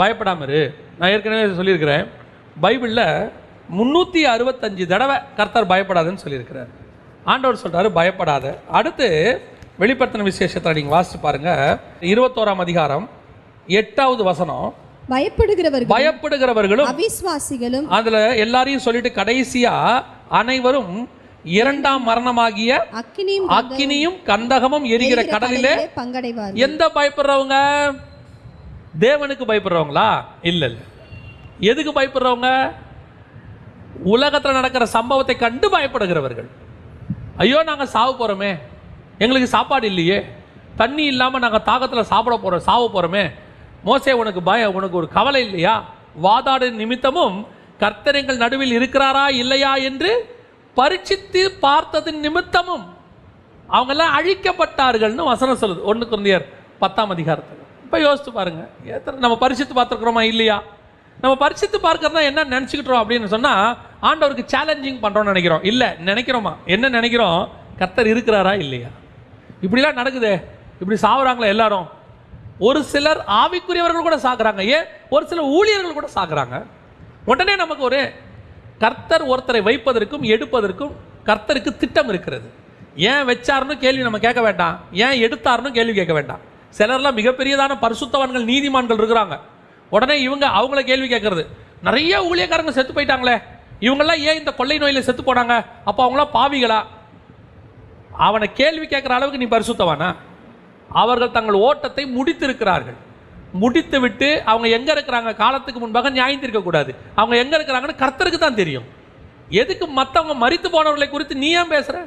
பயப்படாம இரு. நான் ஏற்கனவே சொல்லியிருக்கிறேன், பைபிளில் 365 தடவை கர்த்தர் பயப்படாதுன்னு சொல்லியிருக்கிறார். ஆண்டவர் சொல்கிறாரு பயப்படாத. அடுத்து வெளிப்படுத்தின விசேஷத்தை நீங்கள் வாசித்து பாருங்கள். 21ஆம் அதிகாரம் 8வது வசனம். பயப்படுகிறவர்களும் அவிசுவாசிகளும், அதில் எல்லாரையும் சொல்லிட்டு கடைசியா அனைவரும் இரண்டாம் மரணமாகிய அக்கினியும் கந்தகமும் எரிகிற கடலிலே பங்கடைவார். எந்த பயப்படுறவங்க? தேவனுக்கு பயப்படுறவங்களா? இல்ல இல்ல. எதுக்கு பயப்படுறவங்க? உலகத்தில் நடக்கிற சம்பவத்தை கண்டு பயப்படுகிறவர்கள். ஐயோ நாங்கள் சாவு போறோமே, எங்களுக்கு சாப்பாடு இல்லையே, தண்ணி இல்லாமல் நாங்கள் தாகத்தில் சாவ போறோமே, மோசே உனக்கு உனக்கு ஒரு கவலை இல்லையா? வாதாடு நிமித்தமும் கர்த்தர் எங்கள் நடுவில் இருக்கிறாரா இல்லையா என்று பரிசித்து பார்த்ததின் நிமித்தமும் அவங்கெல்லாம் அழிக்கப்பட்டார்கள்னு வசனம் சொல்லுது 1 கொரிந்தியர் 10ஆம் அதிகாரத்தில். இப்போ யோசித்து பாருங்க, நம்ம பரிசித்து பார்த்துருக்குறோமா இல்லையா? நம்ம பரிசித்து பார்க்கறதா என்ன நினச்சிக்கிட்டோம் அப்படின்னு சொன்னால், ஆண்டவருக்கு சேலஞ்சிங் பண்ணுறோம்னு நினைக்கிறோம். இல்லை, நினைக்கிறோமா? என்ன நினைக்கிறோம்? கர்த்தர் இருக்கிறாரா இல்லையா? இப்படிலாம் நடக்குதே, இப்படி சாகுறாங்களே எல்லாரும். ஒரு சிலர் ஆவிக்குரியவர்கள் கூட சாகுறாங்க. ஏன்? ஒரு சில ஊழியர்கள் கூட சாகுறாங்க. உடனே நமக்கு ஒரு கர்த்தர் ஒருத்தரை வைப்பதற்கும் எடுப்பதற்கும் கர்த்தருக்கு திட்டம் இருக்கிறது. ஏன் வச்சாருன்னு கேள்வி நம்ம கேட்க வேண்டாம், ஏன் எடுத்தாருன்னு கேள்வி கேட்க வேண்டாம். சிலர்லாம் மிகப்பெரியதான பரிசுத்தவான்கள், நீதிமான்கள் இருக்கிறாங்க. உடனே அவங்கள கேள்வி கேட்கறது. நிறைய ஊழியக்காரங்க செத்து போயிட்டாங்களே, இவங்கெல்லாம் ஏன் இந்த கொள்ளை நோயில் செத்து போனாங்க? அப்போ அவங்களாம் பாவிகளா? அவனை கேள்வி கேட்குற அளவுக்கு நீ பரிசுத்தவானா? அவர்கள் தங்கள் ஓட்டத்தை முடித்திருக்கிறார்கள். முடித்து விட்டு அவங்க எங்கே இருக்கிறாங்க, காலத்துக்கு முன்பாக நியாயம் தீர்க்கக்கூடாது. அவங்க எங்கே இருக்கிறாங்கன்னு கர்த்தருக்கு தான் தெரியும். எதுக்கு மற்றவங்க மரித்து போனவர்களை குறித்து நீ ஏன் பேசுகிற?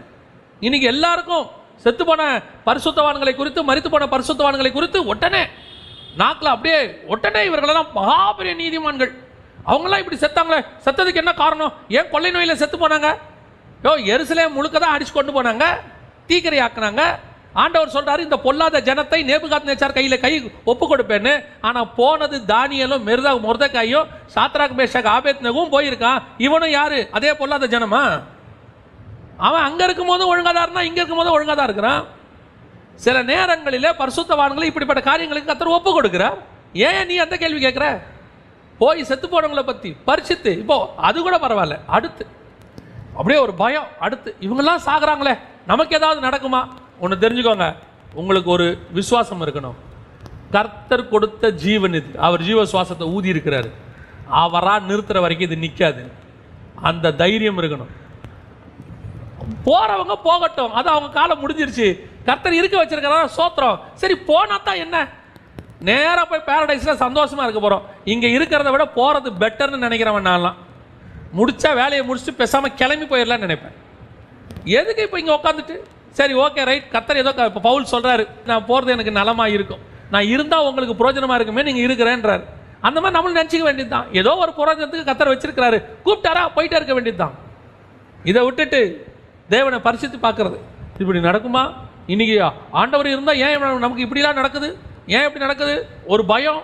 இன்னைக்கு எல்லாருக்கும் செத்து போன பரிசுத்தவான்களை குறித்து, மரித்து போன பரிசுத்தவான்களை குறித்து உடனே நாக்கில் அப்படியே உடனே இவர்களெல்லாம் மகாபெரிய நீதிமான்கள், அவங்களாம் இப்படி செத்தாங்களே, செத்ததுக்கு என்ன காரணம்? ஏன் கொள்ளை நோயில் செத்து போனாங்க? எருசலேம் முழுக்க தான் அடிச்சு கொண்டு போனாங்க, தீக்கிரை ஆக்குனாங்க. ஆண்டவர் சொல்றாரு, இந்த பொல்லாத ஜனத்தை நேபுகாத்நேச்சார் கையில் ஒப்பு கொடுப்பேன்னு. ஆனால் போனது தானியேலும் மொர்தெகாயும் சாத்ராக் மேஷாக் ஆபேத்நேகும் போயிருக்கான். இவனும் யாரு? அதே பொல்லாத ஜனமா? அவன் அங்கே இருக்கும் போதும் ஒழுங்காக தான் இருந்தான், இங்கே இருக்கும் போதும் ஒழுங்காக தான் இருக்கிறான். சில நேரங்களில் பரிசுத்தவான்களை இப்படிப்பட்ட காரியங்களுக்கு கர்த்தர் ஒப்பு கொடுக்கிறார். ஏன் நீ அந்த கேள்வி கேட்குற? போய் செத்து போனவங்களை பற்றி பரிசித்து, இப்போ அது கூட பரவாயில்ல, அடுத்து அப்படியே ஒரு பயம். அடுத்து இவங்கெல்லாம் சாகுறாங்களே, நமக்கு ஏதாவது நடக்குமா? ஒன்று தெரிஞ்சுக்கோங்க, உங்களுக்கு ஒரு விசுவாசம் இருக்கணும். கர்த்தர் கொடுத்த ஜீவன் இது. அவர் ஜீவ சுவாசத்தை ஊதி இருக்கிறாரு. அவரா நிறுத்துற வரைக்கும் இது நிற்காது. அந்த தைரியம் இருக்கணும். போறவங்க போகட்டும், அது அவங்க காலம் முடிஞ்சிருச்சு. கர்த்தர் இருக்க வச்சிருக்கிறாரா, சோத்திரம். சரி, போனா தான் என்ன? நேராக போய் பேரடைஸில் சந்தோஷமா இருக்க போகிறோம். இங்கே இருக்கிறத விட போகிறது பெட்டர்னு நினைக்கிறவன் நான்லாம். முடிச்சா வேலையை முடிச்சுட்டு பேசாமல் கிளம்பி போயிடலான்னு நினைப்பேன். எதுக்கு இப்போ இங்கே உட்காந்துட்டு? சரி, ஓகே, ரைட், கர்த்தர் ஏதோ இப்போ பவுல் சொல்கிறாரு, நான் போகிறது எனக்கு நலமாக இருக்கும், நான் இருந்தால் உங்களுக்கு புரோஜனமாக இருக்குமே, நீங்கள் இருக்கிறேன்றாரு. அந்த மாதிரி நம்மளும் நினச்சிக்க வேண்டியது தான். ஏதோ ஒரு புரோஜனத்துக்கு கர்த்தர் வச்சிருக்கிறாரு, கூப்பிட்டாரா போயிட்டே இருக்க வேண்டியது தான். இதை விட்டுட்டு தேவனை பரிசித்து பார்க்கறது இப்படி நடக்குமா? இன்னைக்கு ஆண்டவர் இருந்தால் ஏன் நமக்கு இப்படிலாம் நடக்குது? ஏன் இப்படி நடக்குது? ஒரு பயம்.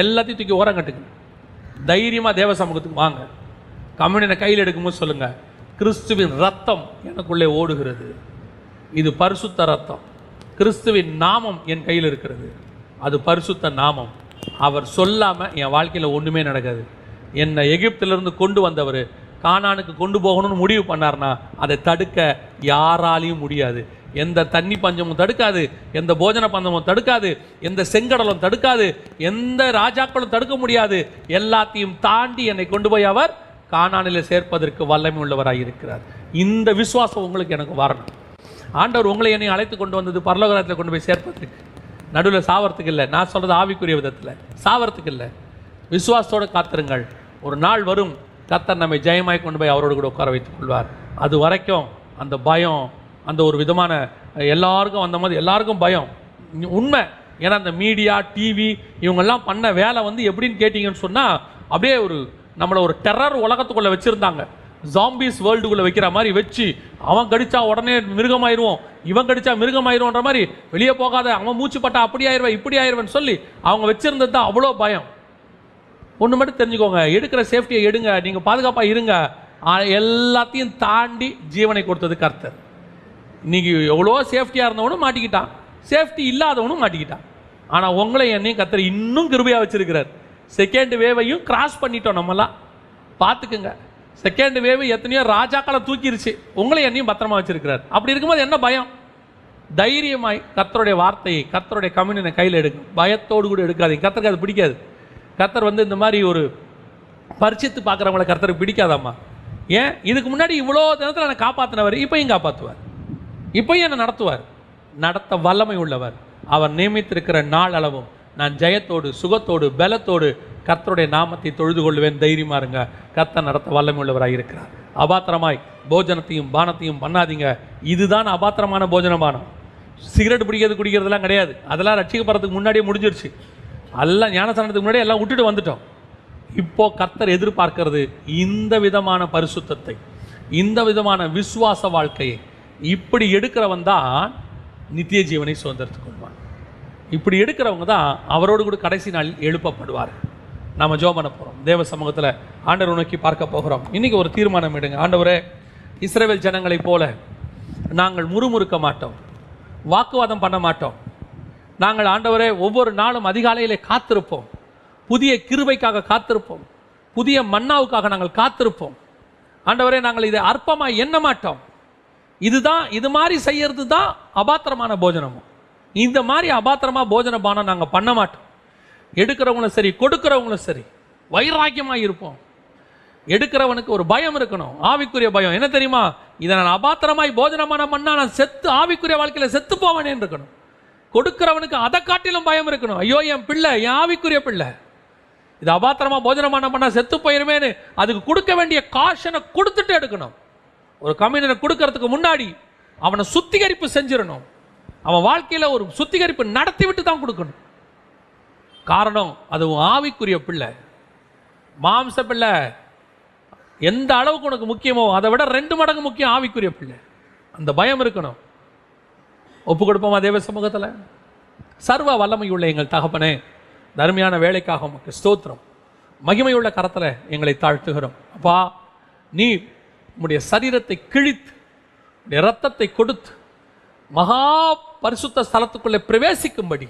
எல்லாத்தையும் தூக்கி ஓரம் கட்டுங்க. தைரியமாக தேவ சமூகத்துக்கு வாங்க. கம்யூனியனை கையில் எடுக்கும்போது சொல்லுங்கள், கிறிஸ்துவின் ரத்தம் எனக்குள்ளே ஓடுகிறது, இது பரிசுத்த ரத்தம். கிறிஸ்துவின் நாமம் என் கையில் இருக்கிறது, அது பரிசுத்த நாமம். அவர் சொல்லாமல் என் வாழ்க்கையில் ஒன்றுமே நடக்காது. என்னை எகிப்திலிருந்து கொண்டு வந்தவர் கானானுக்கு கொண்டு போகணும்னு முடிவு பண்ணார்னா அதை தடுக்க யாராலையும் முடியாது. எந்த தண்ணி பஞ்சமும் தடுக்காது, எந்த போஜன பஞ்சமும் தடுக்காது, எந்த செங்கடலும் தடுக்காது, எந்த ராஜாக்களும் தடுக்க முடியாது. எல்லாத்தையும் தாண்டி என்னை கொண்டு போய் அவர் கானானில் சேர்ப்பதற்கு வல்லமை உள்ளவராக இருக்கிறார். இந்த விசுவாசம் உங்களுக்கு எனக்கு வரணும். ஆண்டவர் உங்களை என்னை அழைத்து கொண்டு வந்தது பரலோகத்தில் கொண்டு போய் சேர்ப்பதற்கு, நடுவில் சாவறதுக்கு இல்லை. நான் சொல்கிறது ஆவிக்குரிய விதத்தில், சாவறதுக்கு இல்லை. விசுவாசத்தோடு காத்திருங்கள். ஒரு நாள் வரும், கர்த்தர் நம்மை ஜெயமாய் கொண்டு போய் அவரோடு கூட உட்கார வைத்துக் கொள்வார். அது வரைக்கும் அந்த பயம், அந்த ஒரு விதமான எல்லாருக்கும் அந்த மாதிரி எல்லாருக்கும் பயம் உண்மை. ஏன்னா அந்த மீடியா, டிவி இவங்கெல்லாம் பண்ண வேலை எப்படின்னு கேட்டிங்கன்னு சொன்னால், அப்படியே நம்மளை ஒரு டெரர் உலகத்துக்குள்ளே வச்சுருந்தாங்க. ஜாம்பிஸ் வேர்ல்டுக்குள்ளே வைக்கிற மாதிரி வச்சு, அவன் கடிச்சா உடனே மிருகமாயிருவோம், இவன் கடிச்சா மிருகமாயிருவோன்ற மாதிரி, வெளியே போகாத, அவன் மூச்சு பட்டா அப்படி ஆயிடுவேன் இப்படி ஆயிடுவேன்னு சொல்லி அவங்க வச்சுருந்தது தான் அவ்வளோ பயம். ஒன்று மட்டும் தெரிஞ்சுக்கோங்க, எடுக்கிற சேஃப்டியை எடுங்க, நீங்கள் பாதுகாப்பாக இருங்க. எல்லாத்தையும் தாண்டி ஜீவனை கொடுத்தது கர்த்தர். இன்னைக்கு எவ்வளோ சேஃப்டியாக இருந்தவனும் மாட்டிக்கிட்டான், சேஃப்டி இல்லாதவனும் மாட்டிக்கிட்டான். ஆனால் உங்களை என்னையும் கர்த்தர் இன்னும் கிருபையாக வச்சிருக்கிறார். செகண்ட் வேவையும் கிராஸ் பண்ணிட்டோம் நம்மலாம், பார்த்துக்குங்க. செகண்ட் வேவ் எத்தனையோ ராஜாக்களை தூக்கிருச்சு, உங்களை என்னையும் பத்திரமா வச்சிருக்கிறார். அப்படி இருக்கும்போது என்ன பயம்? தைரியமாய் கர்த்தருடைய வார்த்தையை, கர்த்தருடைய கம்யூனியனை கையில் எடுங்க. பயத்தோடு கூட எடுக்காதீங்க, கர்த்தருக்கு அது பிடிக்காது. கர்த்தர் இந்த மாதிரி ஒரு பரிசித்து பார்க்குறவங்களை கர்த்தருக்கு பிடிக்காதாம்மா. ஏன்? இதுக்கு முன்னாடி இவ்வளோ தினத்தில் என்னை காப்பாற்றினவர், இப்போயும் காப்பாற்றுவார், இப்போயும் என்னை நடத்துவார். நடத்த வல்லமை உள்ளவர். அவர் நியமித்திருக்கிற நாள் அளவும் நான் ஜெயத்தோடு, சுகத்தோடு, பலத்தோடு கர்த்தருடைய நாமத்தை தொழுது கொள்வேன். தைரியமாக இருங்க, கர்த்தர் நடத்த வல்லமை உள்ளவராக இருக்கிறார். அபாத்திரமாய் போஜனத்தையும் பானத்தையும் பண்ணாதீங்க. இதுதான் அபாத்திரமான போஜன பானம். சிகரெட் பிடிக்கிறது குடிக்கிறதுலாம் கிடையாது, அதெல்லாம் ரட்சிக்கப்படுறதுக்கு முன்னாடியே முடிஞ்சிருச்சு. எல்லாம் ஞானஸ்தானத்துக்கு முன்னாடியே எல்லாம் விட்டுட்டு வந்துட்டோம். இப்போ கர்த்தர் எதிர்பார்க்கிறது இந்த விதமான பரிசுத்தத்தை, இந்த விதமான விசுவாச வாழ்க்கையை. இப்படி எடுக்கிறவன் தான் நித்திய ஜீவனை சுதந்திரத்துக் கொள்வான். இப்படி எடுக்கிறவங்க தான் அவரோடு கூட கடைசி நாளில் எழுப்பப்படுவார். நாம் ஜெபம் பண்ண போகிறோம், தேவ சமூகத்தில் ஆண்டவர் நோக்கி பார்க்க போகிறோம். இன்றைக்கி ஒரு தீர்மானம் எடுங்க. ஆண்டவரே, இஸ்ரவேல் ஜனங்களைப் போல நாங்கள் முறுமுறுக்க மாட்டோம், வாக்குவாதம் பண்ண மாட்டோம். நாங்கள் ஆண்டவரே ஒவ்வொரு நாளும் அதிகாலையிலே காத்திருப்போம், புதிய கிருபைக்காக காத்திருப்போம், புதிய மன்னாவுக்காக நாங்கள் காத்திருப்போம். ஆண்டவரே, நாங்கள் இதை அற்பமாக எண்ண மாட்டோம். இது மாதிரி செய்யறது தான் அபாத்திரமான போஜனமும். இந்த மாதிரி அபாத்திரமாக போஜன பானம் நாங்கள் பண்ண மாட்டோம். எடுக்கிறவங்களும் சரி, கொடுக்கிறவங்களும் சரி, வைராக்கியமாக இருப்போம். எடுக்கிறவனுக்கு ஒரு பயம் இருக்கணும், ஆவிக்குரிய பயம். என்ன தெரியுமா? இதை நான் அபாத்திரமாய் போஜனமான பண்ணால் நான் செத்து ஆவிக்குரிய வாழ்க்கையில் செத்து போவேனேன்னு இருக்கணும். கொடுக்கிறவனுக்கு அதை காட்டிலும் பயம் இருக்கணும். ஐயோ, என் பிள்ளை, என் ஆவிக்குரிய பிள்ளை இது அபாத்திரமா போஜனமான பண்ணால் செத்து போயிருமேன்னு அதுக்கு கொடுக்க வேண்டிய காஷனை கொடுத்துட்டு எடுக்கணும். ஒரு கம்யூனியனை கொடுக்கறதுக்கு முன்னாடி அவனை சுத்திகரிப்பு செஞ்சிடணும். அவன் வாழ்க்கையில் ஒரு சுத்திகரிப்பு நடத்தி விட்டு தான் கொடுக்கணும். காரணம், அது ஆவிக்குரிய பிள்ளை. மாம்ச பிள்ளை எந்த அளவுக்கு உனக்கு முக்கியமோ அதை விட 2 மடங்கு முக்கியம் ஆவிக்குரிய பிள்ளை. அந்த பயம் இருக்கணும். ஒப்பு கொடுப்போமா தேவ சமூகத்தில்? சர்வ வல்லமையுள்ள எங்கள் தகப்பனே, தர்மையான வேலைக்காக உமக்கு ஸ்தோத்திரம். மகிமையுள்ள கரத்தில் எங்களை தாழ்த்துகிறோம். அப்பா, நீ உம்முடைய சரீரத்தை கிழித்து உடைய இரத்தத்தை கொடுத்து மகா பரிசுத்த ஸ்தலத்துக்குள்ளே பிரவேசிக்கும்படி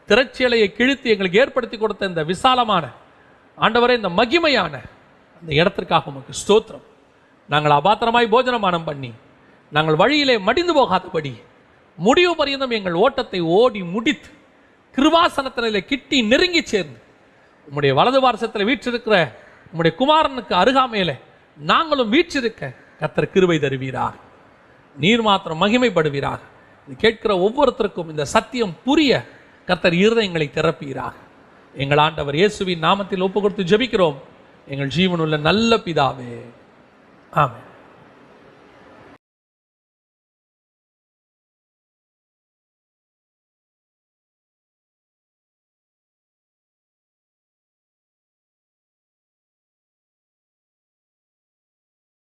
திரைச்சீலையை கிழித்து எங்களுக்கு ஏற்படுத்தி கொடுத்த இந்த விசாலமான ஆண்டவரே, இந்த மகிமையான அந்த இடத்திற்காக உமக்கு ஸ்தோத்திரம். நாங்கள் அபாத்திரமாய் போஜனமானம் பண்ணி நாங்கள் வழியிலே மடிந்து போகாதபடி முடிவு பரியந்தம் எங்கள் ஓட்டத்தை ஓடி முடித்து கிருபாசனத்திலே கிட்டி நெருங்கி சேர்ந்து உம்முடைய வலது வாரசத்தில் வீற்றிருக்கிற உம்முடைய குமாரனுக்கு அருகாமையில நாங்களும் வீற்றிருக்க கர்த்தர் கிருபை தருவீராக. நீர் மாத்திரம் மகிமைப்படுவீராக. கேட்கிற ஒவ்வொருத்தருக்கும் இந்த சத்தியம் புரிய கர்த்தர் இருதயங்களை திறப்பீராக. எங்கள் ஆண்டவர் இயேசுவின் நாமத்தில் ஒப்பு கொடுத்து ஜெபிக்கிறோம், எங்கள் ஜீவனுள்ள நல்ல பிதாவே, ஆமென்.